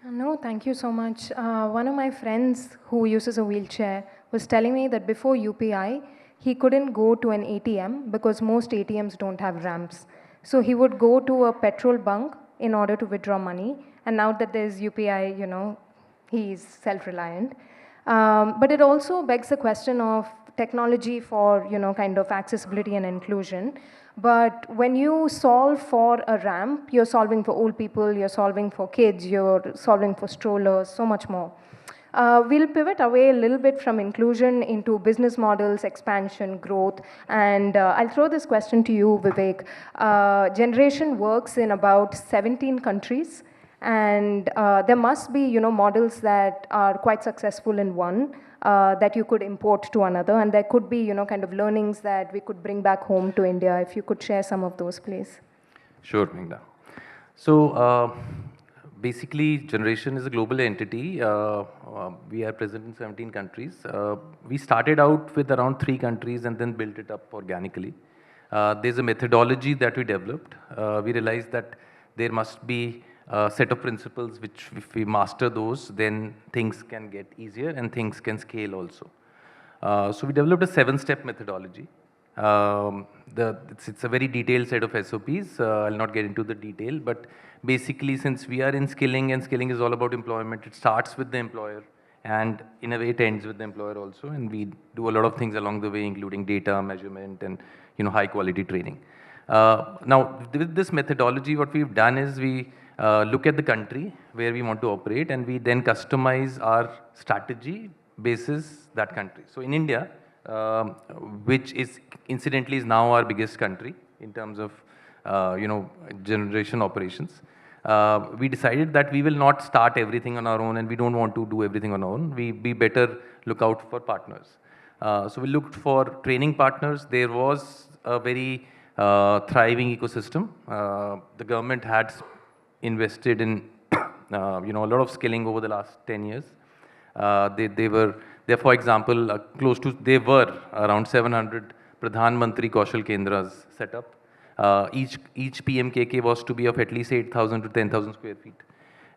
No, thank you so much. One of my friends who uses a wheelchair was telling me that before UPI, he couldn't go to an ATM because most ATMs don't have ramps. So he would go to a petrol bunk in order to withdraw money. And now that there's UPI, he's self-reliant. But it also begs the question of technology for, kind of accessibility and inclusion. But when you solve for a ramp, you're solving for old people, you're solving for kids, you're solving for strollers, so much more. We'll pivot away a little bit from inclusion into business models, expansion, growth. And I'll throw this question to you, Vivek. Generation works in about 17 countries. And there must be, models that are quite successful in one that you could import to another. And there could be, kind of learnings that we could bring back home to India. If you could share some of those, please. Sure, Megna. So basically, Generation is a global entity. We are present in 17 countries. We started out with around 3 countries and then built it up organically. There's a methodology that we developed. We realized that there must be a set of principles which, if we master those, then things can get easier and things can scale also. So we developed a 7-step methodology. It's a very detailed set of SOPs. I'll not get into the detail, but basically, since we are in skilling, and skilling is all about employment, it starts with the employer, and in a way it ends with the employer also, and we do a lot of things along the way, including data measurement and high quality training. Now, with this methodology, what we've done is we look at the country where we want to operate, and we then customize our strategy basis that country. So in India, which is incidentally is now our biggest country in terms of generation operations, we decided that we will not start everything on our own, and we don't want to do everything on our own. We better look out for partners. So we looked for training partners. There was a very thriving ecosystem. The government had invested in a lot of skilling over the last 10 years. They were there, for example, there were around 700 Pradhan Mantri Kaushal Kendras set up. Each PMKK was to be of at least 8,000 to 10,000 square feet.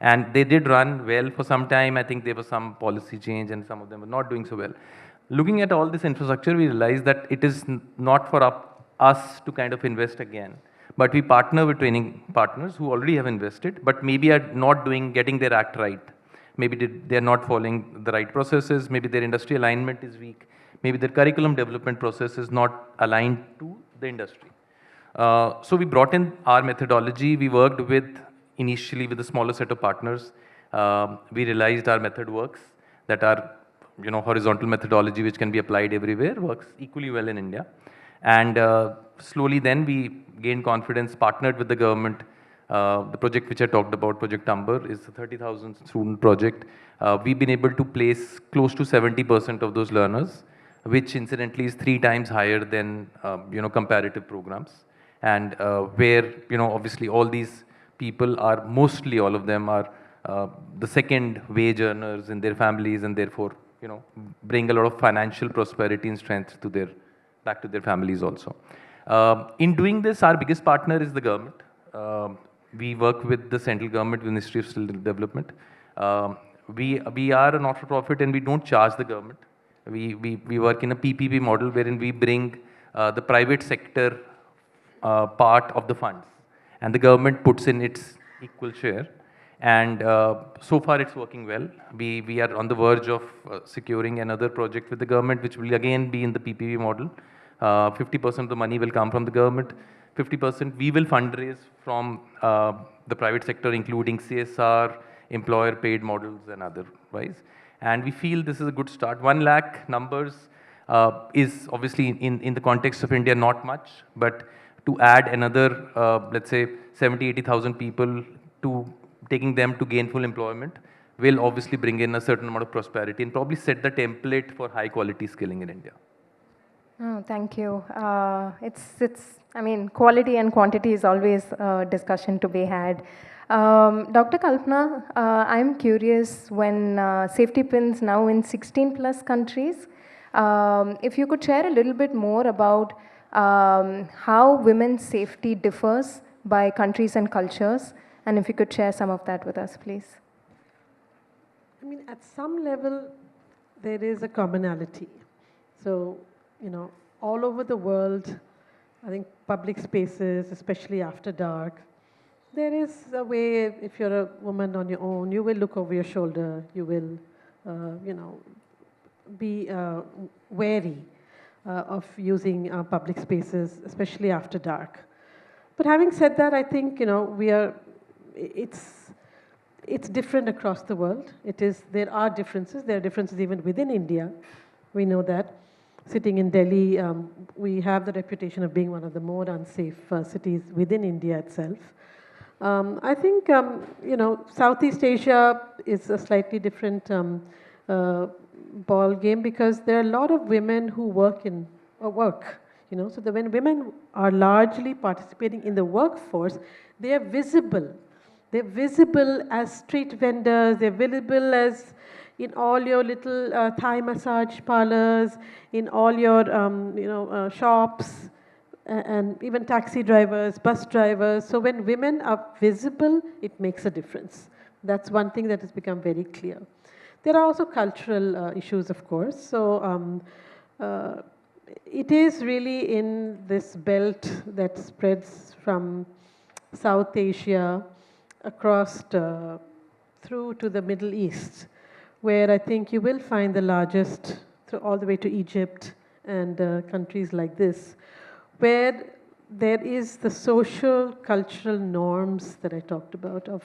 And they did run well for some time. I think there was some policy change and some of them were not doing so well. Looking at all this infrastructure, we realized that it is not for us to kind of invest again. But we partner with training partners who already have invested, but maybe are not getting their act right. Maybe they're not following the right processes. Maybe their industry alignment is weak. Maybe their curriculum development process is not aligned to the industry. So we brought in our methodology. We worked initially with a smaller set of partners. We realized our method works, that our horizontal methodology, which can be applied everywhere, works equally well in India. And slowly then we gained confidence, partnered with the government. The project which I talked about, Project Amber, is a 30,000 student project. We've been able to place close to 70% of those learners, which incidentally is 3 times higher than comparative programs. And where obviously all these people are, mostly all of them are the second wage earners in their families, and therefore bring a lot of financial prosperity and strength to their back to their families also. In doing this, our biggest partner is the government. We work with the central government, Ministry of Skill Development. We are a not-for-profit and we don't charge the government. We work in a PPP model wherein we bring the private sector part of the funds, and the government puts in its equal share. And so far it's working well. We are on the verge of securing another project with the government, which will again be in the PPP model. 50% of the money will come from the government. 50% we will fundraise from the private sector, including CSR, employer paid models and otherwise. And we feel this is a good start. 1 lakh numbers is obviously in the context of India not much, but to add another, let's say 70, 80,000 people to taking them to gainful employment will obviously bring in a certain amount of prosperity and probably set the template for high quality skilling in India. Oh, thank you. I mean, quality and quantity is always a discussion to be had. Dr. Kalpana, I'm curious, when safety pins now in 16 plus countries, if you could share a little bit more about how women's safety differs by countries and cultures, and if you could share some of that with us, please. I mean, at some level, there is a commonality. So, all over the world, I think public spaces, especially after dark, there is a way, if you're a woman on your own, you will look over your shoulder, you will, be wary of using public spaces, especially after dark. But having said that, I think, it's different across the world. There are differences. There are differences even within India. We know that. Sitting in Delhi, we have the reputation of being one of the more unsafe cities within India itself. I think, Southeast Asia is a slightly different ball game, because there are a lot of women who work. So when women are largely participating in the workforce, they are visible. They're visible as street vendors, they're visible as in all your little Thai massage parlors, in all your shops, and even taxi drivers, bus drivers. So when women are visible, it makes a difference. That's one thing that has become very clear. There are also cultural issues, of course. So it is really in this belt that spreads from South Asia across through to the Middle East, where I think you will find the largest, all the way to Egypt and countries like this, where there is the social, cultural norms that I talked about of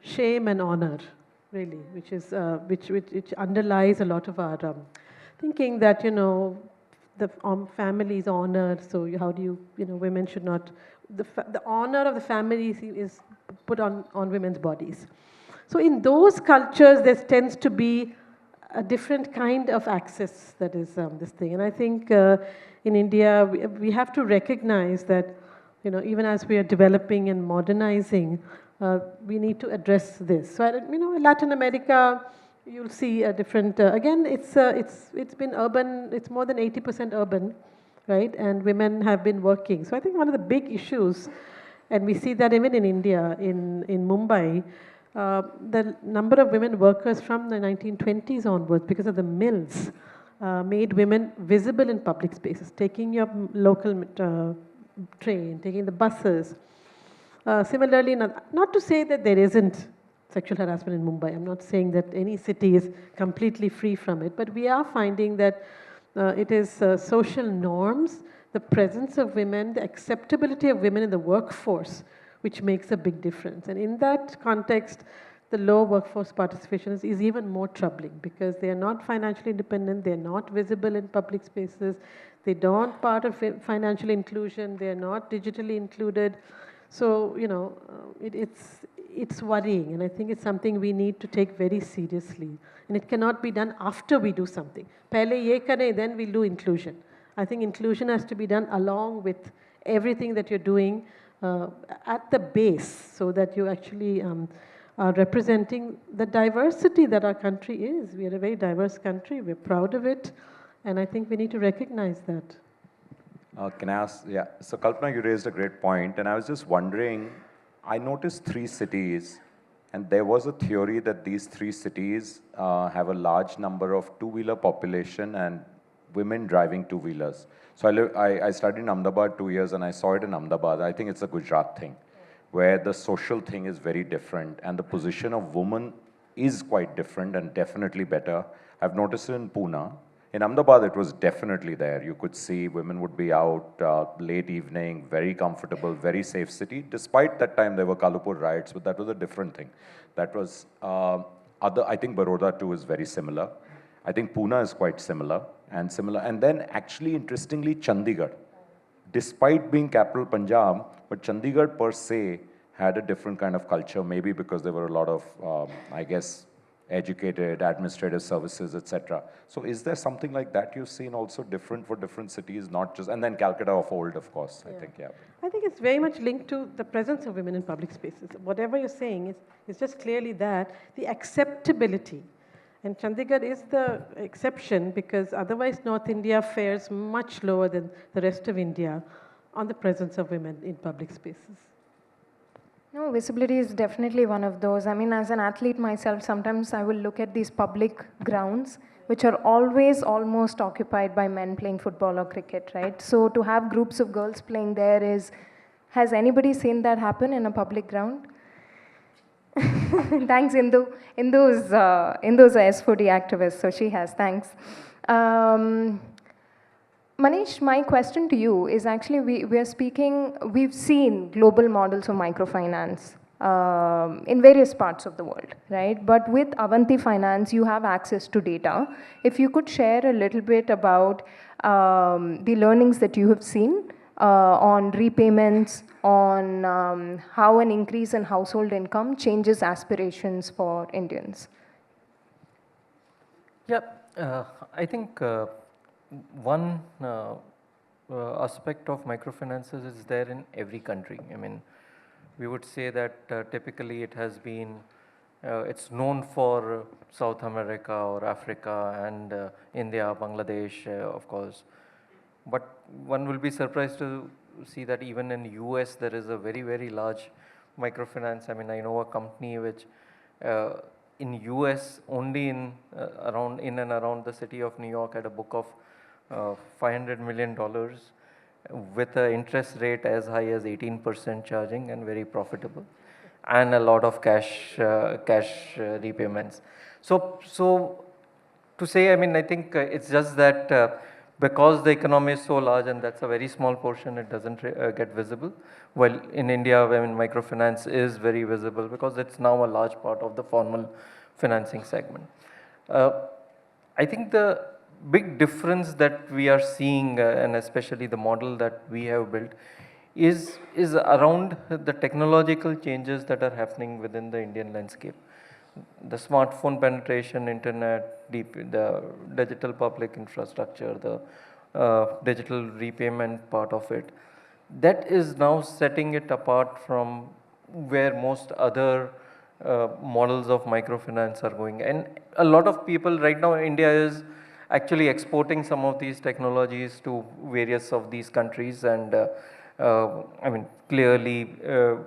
shame and honor, really, which underlies a lot of our thinking that, the family is honored, so how do you, women should not, the honor of the family is put on women's bodies. So in those cultures, there tends to be a different kind of access that is this thing. And I think in India, we have to recognize that, even as we are developing and modernizing, we need to address this. So, in Latin America, you'll see a different, again, it's been urban, it's more than 80% urban, right? And women have been working. So I think one of the big issues, and we see that even in India, in Mumbai, the number of women workers from the 1920s onwards, because of the mills, made women visible in public spaces, taking your local train, taking the buses. Similarly, not to say that there isn't sexual harassment in Mumbai. I'm not saying that any city is completely free from it, but we are finding that it is social norms, the presence of women, the acceptability of women in the workforce, which makes a big difference. And in that context, the low workforce participation is even more troubling, because they are not financially independent, they are not visible in public spaces, They don't part of financial inclusion. They're not digitally included. So, it's worrying, and I think it's something we need to take very seriously. And it cannot be done after we do something. Pehle ye kare, then we'll do inclusion. I think inclusion has to be done along with everything that you're doing at the base, so that you actually are representing the diversity that our country is. We are a very diverse country. We're proud of it, and I think we need to recognize that. Can I ask? Yeah. So Kalpana, you raised a great point, and I was just wondering, I noticed 3 cities, and there was a theory that these 3 cities have a large number of two-wheeler population and women driving two-wheelers. So I studied in Ahmedabad 2 years, and I saw it in Ahmedabad. I think it's a Gujarat thing, where the social thing is very different, and the position of women is quite different and definitely better. I've noticed it in Pune. In Ahmedabad, it was definitely there. You could see women would be out late evening, very comfortable, very safe city. Despite that time, there were Kalupur riots, but that was a different thing. That was I think Baroda too is very similar. I think Pune is quite similar. And then actually, interestingly, Chandigarh, despite being capital Punjab, but Chandigarh per se had a different kind of culture, maybe because there were a lot of, I guess, educated, administrative services, etc. So is there something like that you've seen also different for different cities, not just, and then Calcutta of old, of course, I think, yeah. I think it's very much linked to the presence of women in public spaces. Whatever you're saying is just clearly that, the acceptability. And Chandigarh is the exception, because otherwise North India fares much lower than the rest of India on the presence of women in public spaces. No, visibility is definitely one of those. I mean, as an athlete myself, sometimes I will look at these public grounds, which are always almost occupied by men playing football or cricket, right? So to have groups of girls playing there has anybody seen that happen in a public ground? Thanks, Indu. Indu's a S4D activist, so she has, thanks. Manish, my question to you is actually, we've seen global models of microfinance in various parts of the world, right? But with Avanti Finance, you have access to data. If you could share a little bit about the learnings that you have seen on repayments, on how an increase in household income changes aspirations for Indians. Yeah, I think one aspect of microfinances is there in every country. I mean, we would say that typically it has been, it's known for South America or Africa and India, Bangladesh, of course. But one will be surprised to see that even in US there is a very, very large microfinance. I mean, I know a company which in US only in and around the city of New York had a book of $500 million with an interest rate as high as 18% charging and very profitable, and a lot of cash repayments. So to say, I mean, I think it's just that because the economy is so large and that's a very small portion, it doesn't get visible. While in India, I mean, microfinance is very visible because it's now a large part of the formal financing segment. I think the big difference that we are seeing, and especially the model that we have built, is around the technological changes that are happening within the Indian landscape. The smartphone penetration, internet, the digital public infrastructure, the digital repayment part of it, that is now setting it apart from where most other models of microfinance are going. And a lot of people right now, India is actually exporting some of these technologies to various of these countries, and I mean, clearly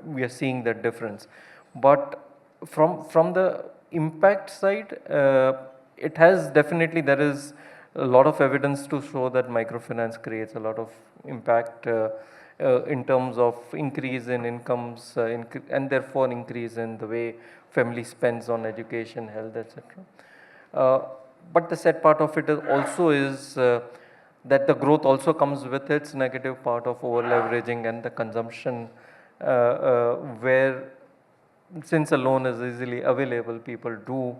we are seeing that difference. But from the impact side, it has definitely, there is a lot of evidence to show that microfinance creates a lot of impact in terms of increase in incomes and therefore increase in the way family spends on education, health, etc. But the sad part of it also is that the growth also comes with its negative part of over leveraging and the consumption, where since a loan is easily available, people do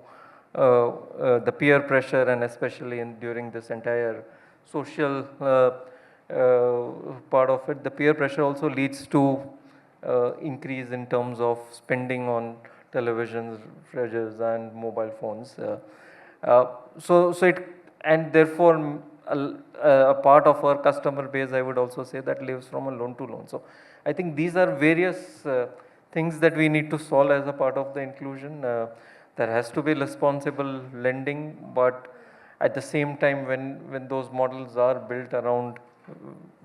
the peer pressure, and especially during this entire social part of it. The peer pressure also leads to increase in terms of spending on televisions, fridges, and mobile phones. So it, and therefore a part of our customer base, I would also say, that lives from a loan to loan. So I think these are various things that we need to solve as a part of the inclusion. There has to be responsible lending, but at the same time, when those models are built around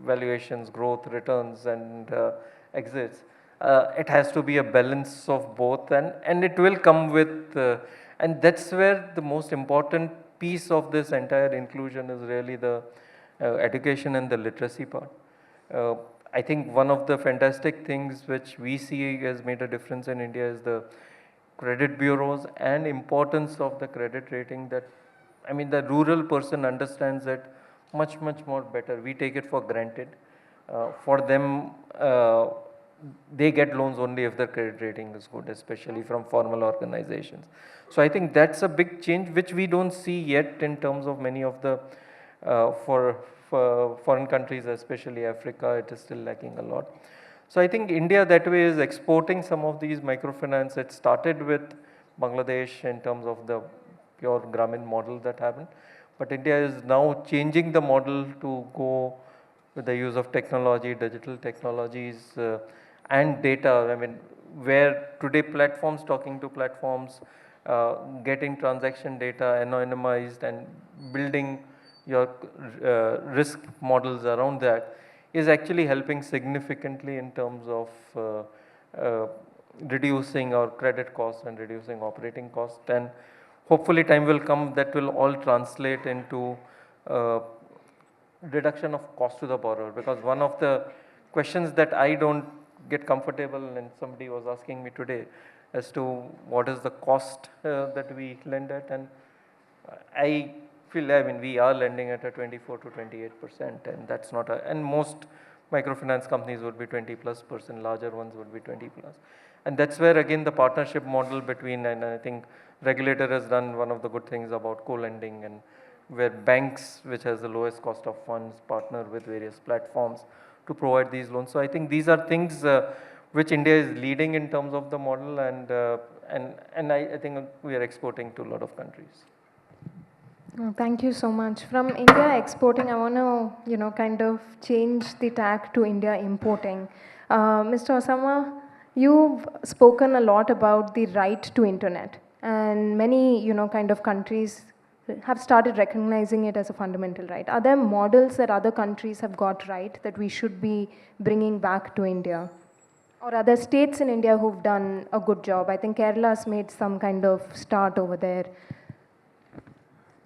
valuations, growth, returns, and exits, it has to be a balance of both, and it will come with, and that's where the most important piece of this entire inclusion is really the education and the literacy part. I think one of the fantastic things which we see has made a difference in India is the credit bureaus and importance of the credit rating. That, I mean, the rural person understands it much more better. We take it for granted. For them, they get loans only if the credit rating is good, especially from formal organizations. So I think that's a big change which we don't see yet in terms of many of the for foreign countries, especially Africa. It is still lacking a lot. So I think India that way is exporting some of these microfinance. It started with Bangladesh in terms of the pure Grameen model that happened, but India is now changing the model to go with the use of technology, digital technologies, and data. I mean, where today platforms talking to platforms, getting transaction data anonymized and building your risk models around that is actually helping significantly in terms of reducing our credit costs and reducing operating costs. And hopefully time will come that will all translate into reduction of cost to the borrower, because one of the questions that I don't get comfortable, and somebody was asking me today as to what is the cost that we lend at, and I feel, I mean, we are lending at a 24 to 28%, and that's not a, and most microfinance companies would be 20+%, larger ones would be 20+. And that's where again the partnership model between, and I think regulator has done one of the good things about co-lending, and where banks, which has the lowest cost of funds, partner with various platforms to provide these loans. So I think these are things which India is leading in terms of the model, and I think we are exporting to a lot of countries. Oh, thank you so much. From India exporting, I want to, kind of change the tack to India importing. Mr. Osama, you've spoken a lot about the right to internet, and many, kind of countries have started recognizing it as a fundamental right. Are there models that other countries have got right that we should be bringing back to India? Or are there states in India who've done a good job? I think Kerala's made some kind of start over there.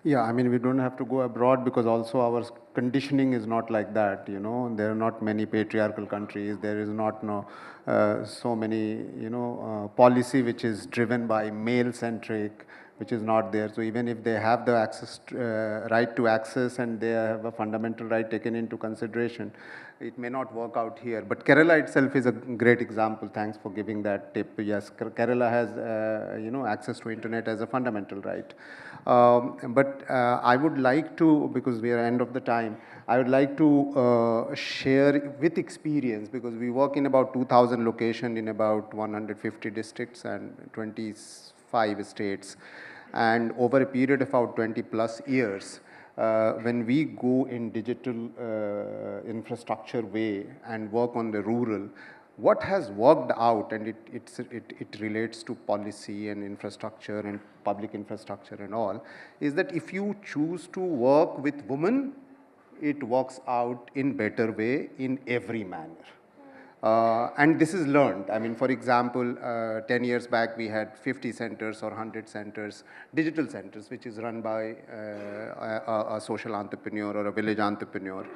Yeah, I mean, we don't have to go abroad because also our conditioning is not like that, There are not many patriarchal countries. There is not so many, policy which is driven by male-centric, which is not there. So even if they have the access, right to access, and they have a fundamental right taken into consideration, it may not work out here. But Kerala itself is a great example. Thanks for giving that tip. Yes, Kerala has, access to internet as a fundamental right. But I would like to, because we are end of the time, I would like to share with experience, because we work in about 2,000 locations in about 150 districts and 25 states. And over a period of about 20+ years, when we go in digital infrastructure way and work on the rural, what has worked out, and it relates to policy and infrastructure and public infrastructure and all, is that if you choose to work with women, it works out in better way in every manner. And this is learned. I mean, for example, 10 years back, we had 50 centers or 100 centers, digital centers, which is run by a social entrepreneur or a village entrepreneur.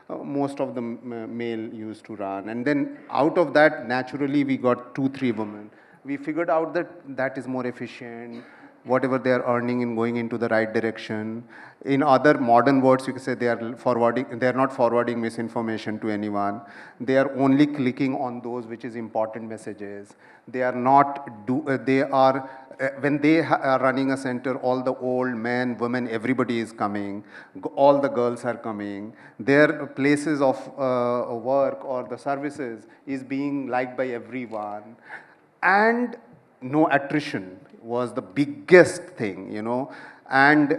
Most of them male used to run. And then out of that, naturally, we got 2-3 women. We figured out that that is more efficient. whatever they are earning in going into the right direction. In other modern words, you can say they are not forwarding misinformation to anyone. They are only clicking on those which is important messages. They are not, when they are running a center, all the old men, women, everybody is coming. All the girls are coming. Their places of work or the services is being liked by everyone. And no attrition was the biggest thing, and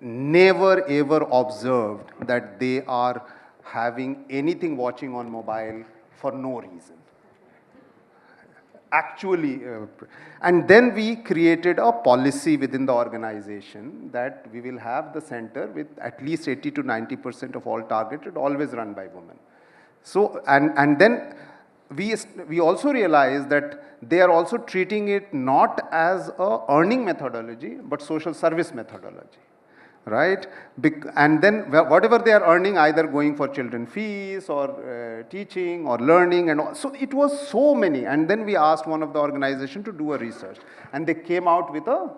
never ever observed that they are having anything watching on mobile for no reason. Actually, and then we created a policy within the organization that we will have the center with at least 80 to 90% of all targeted, always run by women. So, and then we also realized that they are also treating it not as a earning methodology, but social service methodology, right? And then whatever they are earning, either going for children fees or teaching or learning and all. So it was so many. And then we asked one of the organization to do a research, and they came out with a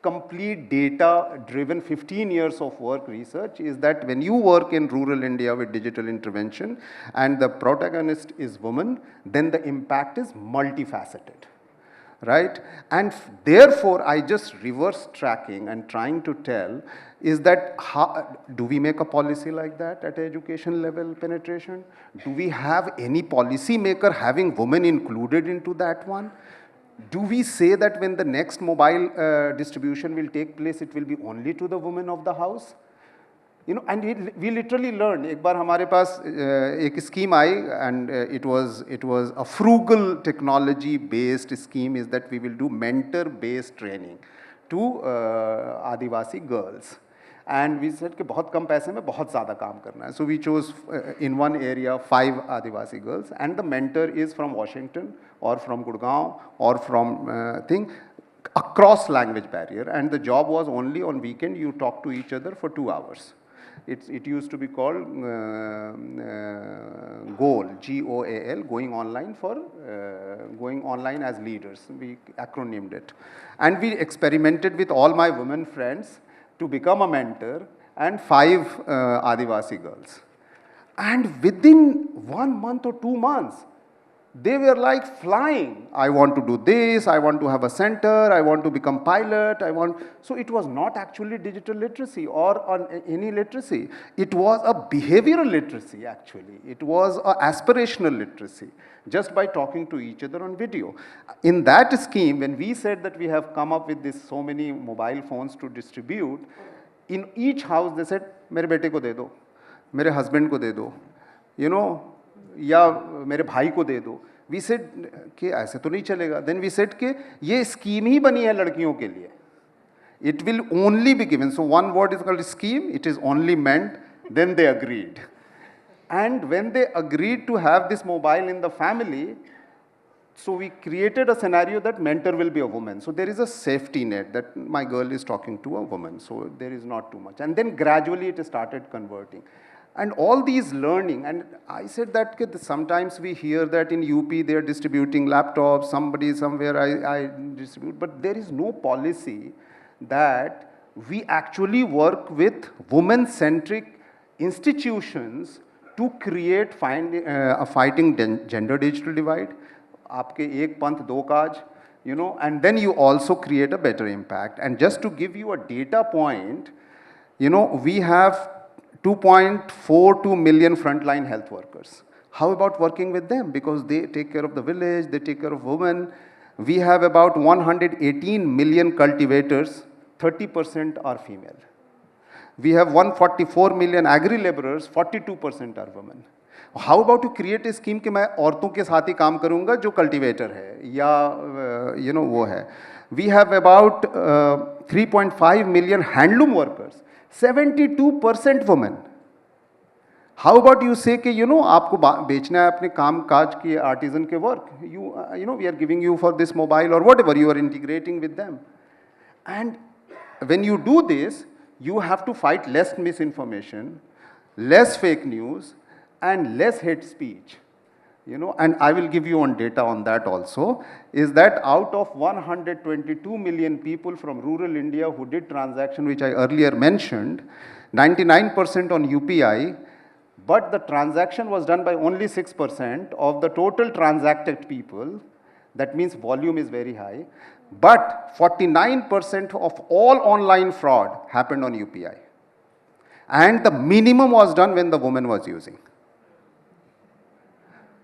complete data-driven 15 years of work research is that when you work in rural India with digital intervention and the protagonist is woman, then the impact is multifaceted, right? And therefore, I just reverse tracking and trying to tell is that do we make a policy like that at education level penetration? Do we have any policy maker having women included into that one? Do we say that when the next mobile distribution will take place, it will be only to the women of the house? And we literally learned. एक बार हमारे पास एक scheme I, and it was a frugal technology-based scheme. Is that we will do mentor-based training to Adivasi girls. And we said कि बहुत कम पैसे में बहुत ज़्यादा काम करना है. So we chose in one area 5 Adivasi girls, and the mentor is from Washington or from Gurgaon or from across language barrier. And the job was only on weekend you talk to each other for 2 hours. It used to be called GOAL, G-O-A-L, going online as leaders. We acronymed it. And we experimented with all my women friends to become a mentor and 5 Adivasi girls. And within 1 month or 2 months, they were like flying. I want to do this, I want to have a center, I want to become pilot, So it was not actually digital literacy or on any literacy. It was a behavioral literacy actually. It was an aspirational literacy just by talking to each other on video. In that scheme, when we said that we have come up with this so many mobile phones to distribute, in each house they said, मेरे बेटे को दे दो, मेरे husband को दे दो, या मेरे भाई को दे दो. We said कि ऐसे तो नहीं चलेगा. Then we said कि ये scheme ही बनी है लड़कियों के लिए. It will only be given. So one word is called scheme. It is only meant. Then they agreed. And when they agreed to have this mobile in the family, so we created a scenario that mentor will be a woman. So there is a safety net that my girl is talking to a woman. So there is not too much. And then gradually it started converting. And all these learning, and I said that sometimes we hear that in UP they are distributing laptops, somebody somewhere I distribute, but there is no policy that we actually work with women-centric institutions to create fighting gender digital divide. Aapke ek panth do kaj, and then you also create a better impact. And just to give you a data point, we have 2.42 million frontline health workers. How about working with them? Because they take care of the village, they take care of women. We have about 118 million cultivators, 30% are female. We have 144 million agri-laborers, 42% are women. How about you create a scheme कि मैं औरतों के साथ ही काम करूँगा जो cultivator है या वो है. We have about 3.5 million handloom workers, 72% women. How about you say कि आपको बेचना है अपने काम काज के artisan के work, we are giving you for this mobile or whatever, you are integrating with them. And when you do this, you have to fight less misinformation, less fake news, and less hate speech. you know, and I will give you on data on that also, is that out of 122 million people from rural India who did transaction, which I earlier mentioned, 99% on UPI, but the transaction was done by only 6% of the total transacted people. That means volume is very high. But 49% of all online fraud happened on UPI. And the minimum was done when the woman was using.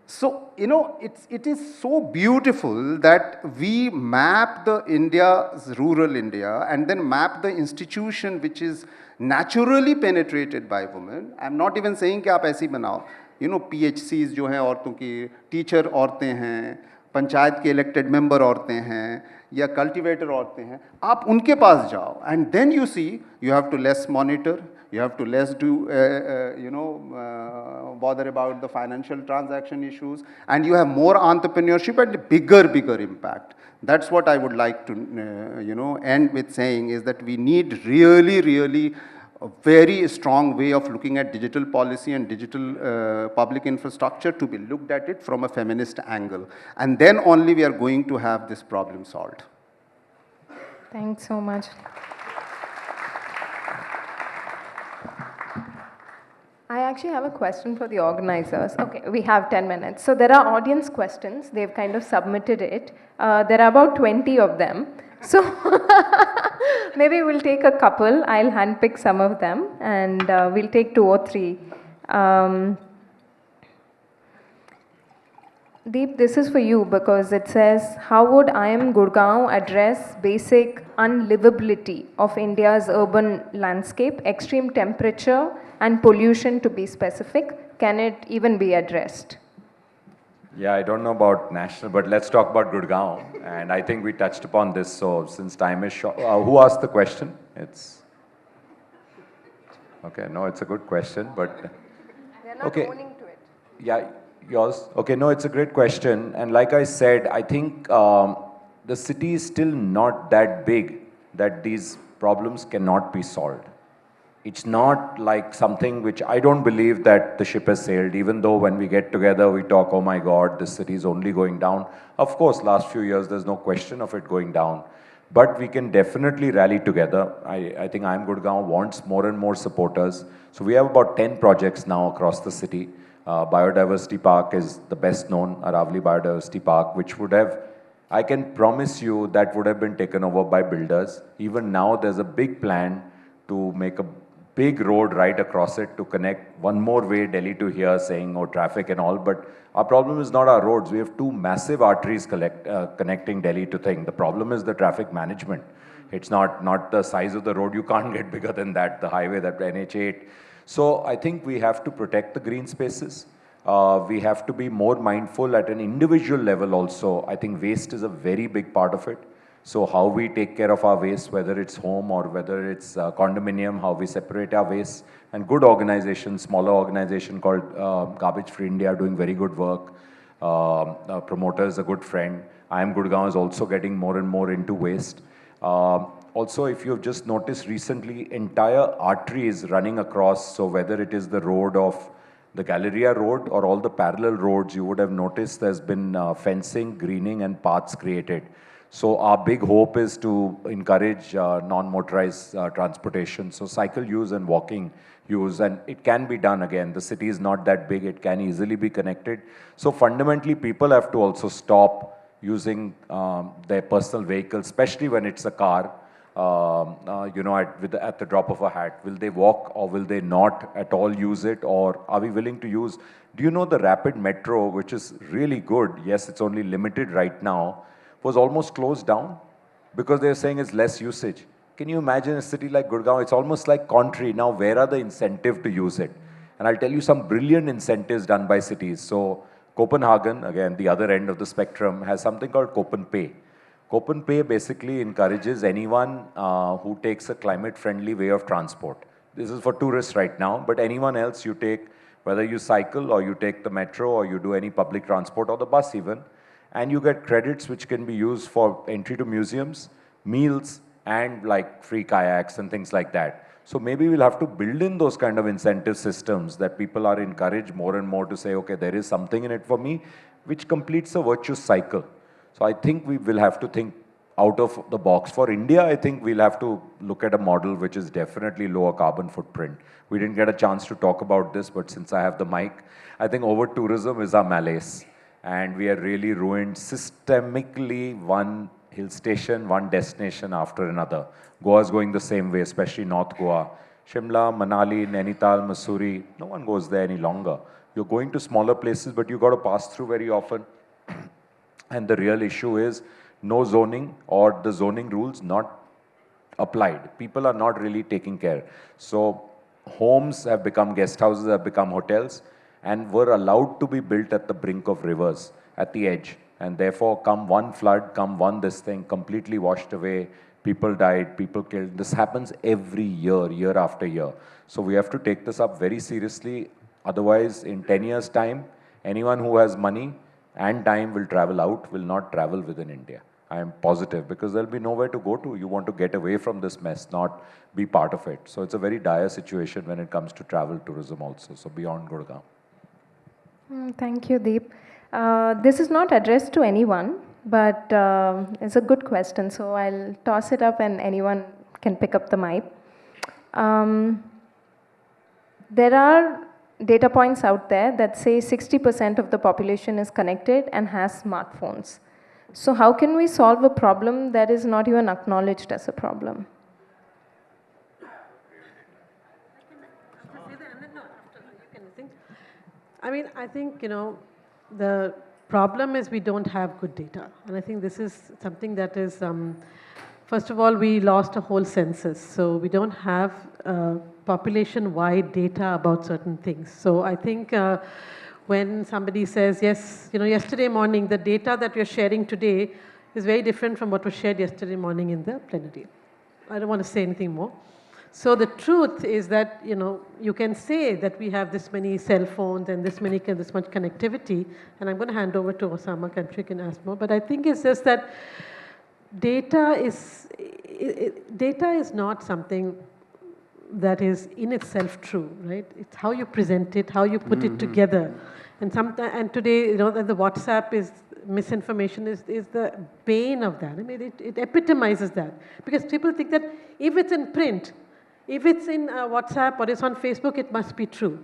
So, you know, it is so beautiful that we map the India's rural India and then map the institution which is naturally penetrated by women. I'm not even saying कि आप ऐसी बनाओ. You know, PHCs जो हैं औरतों की, teacher औरतें हैं, पंचायत के elected member औरतें हैं, या cultivator औरतें हैं, आप उनके पास जाओ. And then you see, you have to less monitor. You have to less do, bother about the financial transaction issues, and you have more entrepreneurship and bigger impact. That's what I would like to, end with saying is that we need really a very strong way of looking at digital policy and digital public infrastructure to be looked at it from a feminist angle. And then only we are going to have this problem solved. Thanks so much. I actually have a question for the organizers. Okay, we have 10 minutes. So there are audience questions. They've kind of submitted it. There are about 20 of them. So maybe we'll take a couple. I'll handpick some of them and we'll take 2 or 3. Deep, this is for you because it says, how would IIM Gurgaon address basic unlivability of India's urban landscape, extreme temperature and pollution to be specific? Can it even be addressed? Yeah, I don't know about national, but let's talk about Gurgaon. And I think we touched upon this, so since time is short, who asked the question? It's... Okay, no, it's a good question, but... They're not owning to it. Yeah, yours? Okay, no, it's a great question. And like I said, I think the city is still not that big that these problems cannot be solved. It's not like something which I don't believe that the ship has sailed, even though when we get together, we talk, oh my God, this city is only going down. Of course, last few years, there's no question of it going down. But we can definitely rally together. I think IIM Gurgaon wants more and more supporters. So we have about 10 projects now across the city. Biodiversity Park is the best known, Aravali Biodiversity Park, which would have, I can promise you, that would have been taken over by builders. Even now, there's a big plan to make a big road right across it to connect one more way Delhi to here, saying, oh, traffic and all. But our problem is not our roads. We have 2 massive arteries connecting Delhi to thing. The problem is the traffic management. It's not the size of the road. You can't get bigger than that, the highway, that NH8. So I think we have to protect the green spaces. We have to be more mindful at an individual level also. I think waste is a very big part of it. So how we take care of our waste, whether it's home or whether it's condominium, how we separate our waste. And good organization, smaller organization called Garbage Free India, doing very good work. Promoter is a good friend. IIM Gurgaon is also getting more and more into waste. Also, if you've just noticed recently, entire arteries running across, so whether it is the road of the Galleria Road or all the parallel roads, you would have noticed there's been fencing, greening and paths created. So our big hope is to encourage non-motorized transportation. So cycle use and walking use, and it can be done again. The city is not that big, it can easily be connected. So fundamentally, people have to also stop using their personal vehicles, especially when it's a car, at the drop of a hat. Will they walk or will they not at all use it, or are we willing to use? Do you know the rapid metro, which is really good? Yes, it's only limited right now, was almost closed down because they're saying it's less usage. Can you imagine a city like Gurgaon? It's almost like country. Now, where are the incentive to use it? And I'll tell you some brilliant incentives done by cities. So Copenhagen, again, the other end of the spectrum, has something called CopenPay. CopenPay basically encourages anyone who takes a climate-friendly way of transport. This is for tourists right now, but anyone else you take, whether you cycle or you take the metro or you do any public transport or the bus even, and you get credits which can be used for entry to museums, meals, and like free kayaks and things like that. So maybe we'll have to build in those kind of incentive systems that people are encouraged more and more to say, okay, there is something in it for me, which completes a virtuous cycle. So I think we will have to think out of the box. For India, I think we'll have to look at a model which is definitely lower carbon footprint. We didn't get a chance to talk about this, but since I have the mic, I think over-tourism is our malaise. And we are really ruined systemically, one hill station, one destination after another. Goa is going the same way, especially North Goa. Shimla, Manali, Nainital, Mussoorie, no one goes there any longer. You're going to smaller places, but you've got to pass through very often. And the real issue is no zoning or the zoning rules not applied. People are not really taking care. So homes have become guest houses, have become hotels, and were allowed to be built at the brink of rivers, at the edge. And therefore, come one flood, come one this thing, completely washed away, people died, people killed. This happens every year, year after year. So we have to take this up very seriously. Otherwise, in 10 years' time, anyone who has money and time will travel out, will not travel within India. I am positive, because there'll be nowhere to go to. You want to get away from this mess, not be part of it. So it's a very dire situation when it comes to travel tourism also, so beyond Gurgaon. Thank you, Deep. This is not addressed to anyone, but it's a good question, so I'll toss it up and anyone can pick up the mic. There are data points out there that say 60% of the population is connected and has smartphones. So how can we solve a problem that is not even acknowledged as a problem? I think, the problem is we don't have good data. And I think this is something that is, first of all, we lost a whole census. So we don't have population-wide data about certain things. So I think when somebody says, yes, yesterday morning, the data that we're sharing today is very different from what was shared yesterday morning in the plenary. I don't want to say anything more. So the truth is that, you can say that we have this many cell phones and this much connectivity, and I'm going to hand over to Osama, country can ask more, but I think it's just that data is not something that is in itself true, right? It's how you present it, how you put it together. And today, the WhatsApp is misinformation is the bane of that. I mean, it epitomizes that, because people think that if it's in print, if it's in WhatsApp or it's on Facebook, it must be true.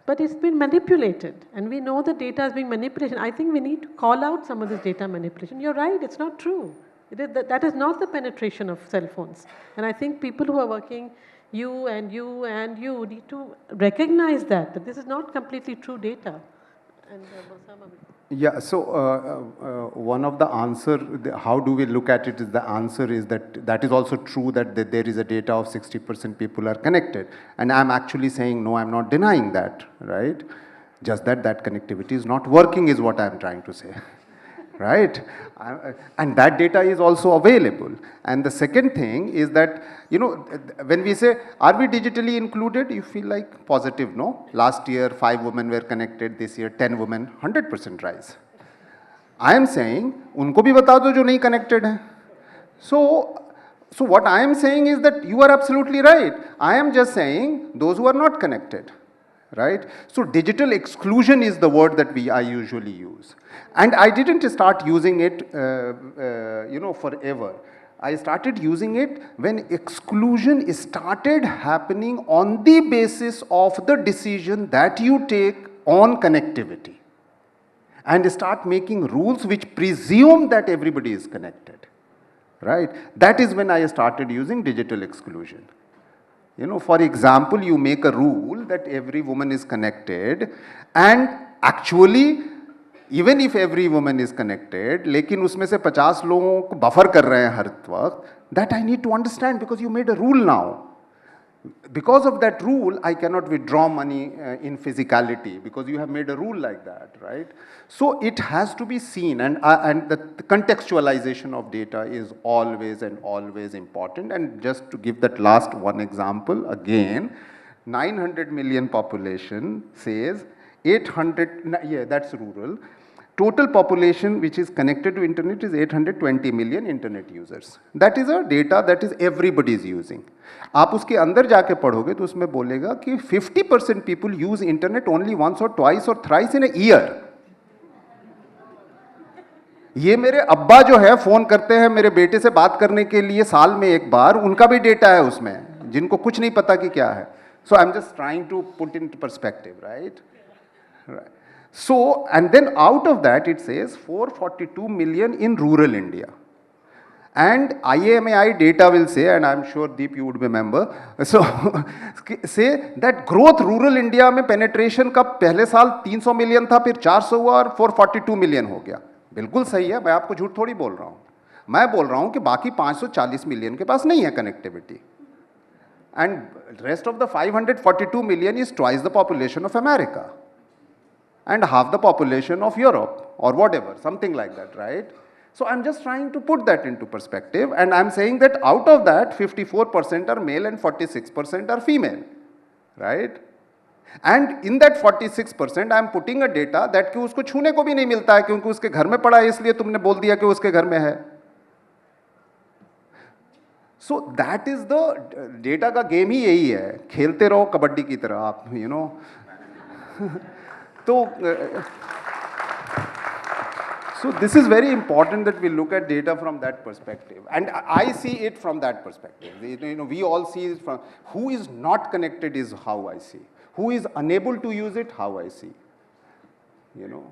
But it's been manipulated, and we know the data is being manipulated. I think we need to call out some of this data manipulation. You're right, it's not true. That is not the penetration of cell phones. And I think people who are working, you and you and you, need to recognize that this is not completely true data. And Yeah, so one of the answer, how do we look at it, is the answer is that is also true that there is a data of 60% people are connected. And I'm actually saying, no, I'm not denying that, right? Just that connectivity is not working is what I'm trying to say, right? And that data is also available. And the second thing is that, when we say, are we digitally included? You feel like positive, no? Last year, 5 women were connected. This year, 10 women, 100% rise. I am saying, unko bhi bata do jo nahi connected hai. So what I am saying is that you are absolutely right. I am just saying those who are not connected, right? So digital exclusion is the word that I usually use. And I didn't start using it, forever. I started using it when exclusion started happening on the basis of the decision that you take on connectivity, and start making rules which presume that everybody is connected, right? That is when I started using digital exclusion. For example, you make a rule that every woman is connected, and actually, even if every woman is connected, लेकिन उसमें से 50 लोगों को buffer कर रहे हैं हर वक्त, that I need to understand, because you made a rule now. Because of that rule, I cannot withdraw money in physicality, because you have made a rule like that, right? So it has to be seen, and the contextualization of data is always and always important. And just to give that last one example, again, 900 million population says 800, yeah, that's rural. total population which is connected to internet is 820 million internet users. That is a data that is everybody is using. आप उसके अंदर जाके पढ़ोगे तो उसमें बोलेगा कि 50% people use internet only once or twice or thrice in a year. ये मेरे अब्बा जो है फोन करते हैं मेरे बेटे से बात करने के लिए साल में एक बार, उनका भी डेटा है उसमें, जिनको कुछ नहीं पता कि क्या है. So I'm just trying to put into perspective, right? Right. So, and then out of that it says 442 million in rural India. And IAMAI data will say, and I'm sure Deep you would remember, so say that growth rural India में penetration का पहले साल 300 million था, फिर 400 हुआ और 442 million हो गया. बिल्कुल सही है, मैं आपको झूठ थोड़ी बोल रहा हूँ. मैं बोल रहा हूँ कि बाकी 540 million के पास नहीं है connectivity. And rest of the 542 million is twice the population of America. And half the population of Europe or whatever, something like that, right? So I'm just trying to put that into perspective, and I'm saying that out of that 54% are male and 46% are female, right? And in that 46% I'm putting a data that कि उसको छूने को भी नहीं मिलता है क्योंकि उसके घर में पड़ा है इसलिए तुमने बोल दिया कि उसके घर में है. So that is the data का गेम ही यही है, खेलते रहो कबड्डी की तरह आप, you know. So this is very important that we look at data from that perspective, and I see it from that perspective. You know, we all see it from who is not connected is how I see, who is unable to use it, how I see, you know.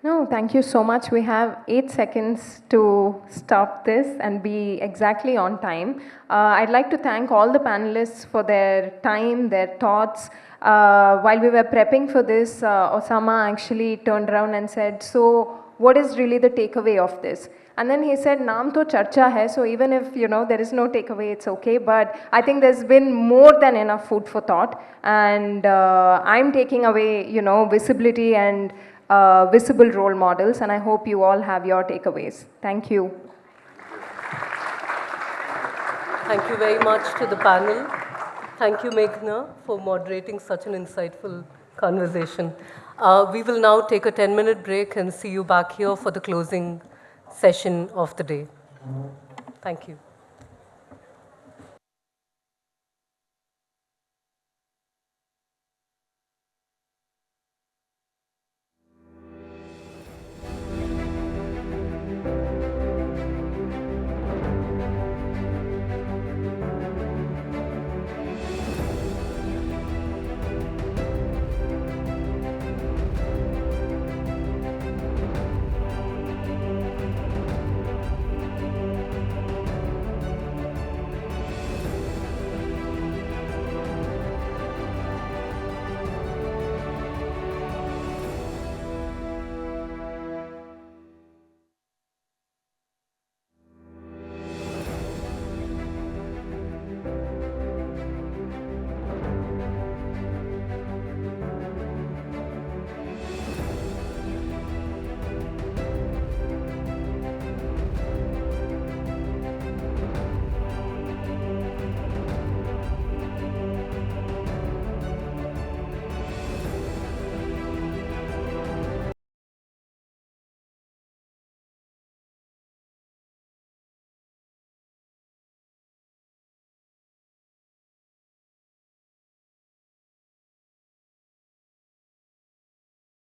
No, thank you so much. We have 8 seconds to stop this and be exactly on time. I'd like to thank all the panelists for their time, their thoughts. While we were prepping for this, Osama actually turned around and said, so what is really the takeaway of this? And then he said, naam to charcha hai, so even if, you know, there is no takeaway, it's okay. But I think there's been more than enough food for thought. And I'm taking away, you know, visibility and visible role models. And I hope you all have your takeaways. Thank you. Thank you very much to the panel. Thank you, Megna, for moderating such an insightful conversation. We will now take a 10-minute break and see you back here for the closing session of the day. Thank you.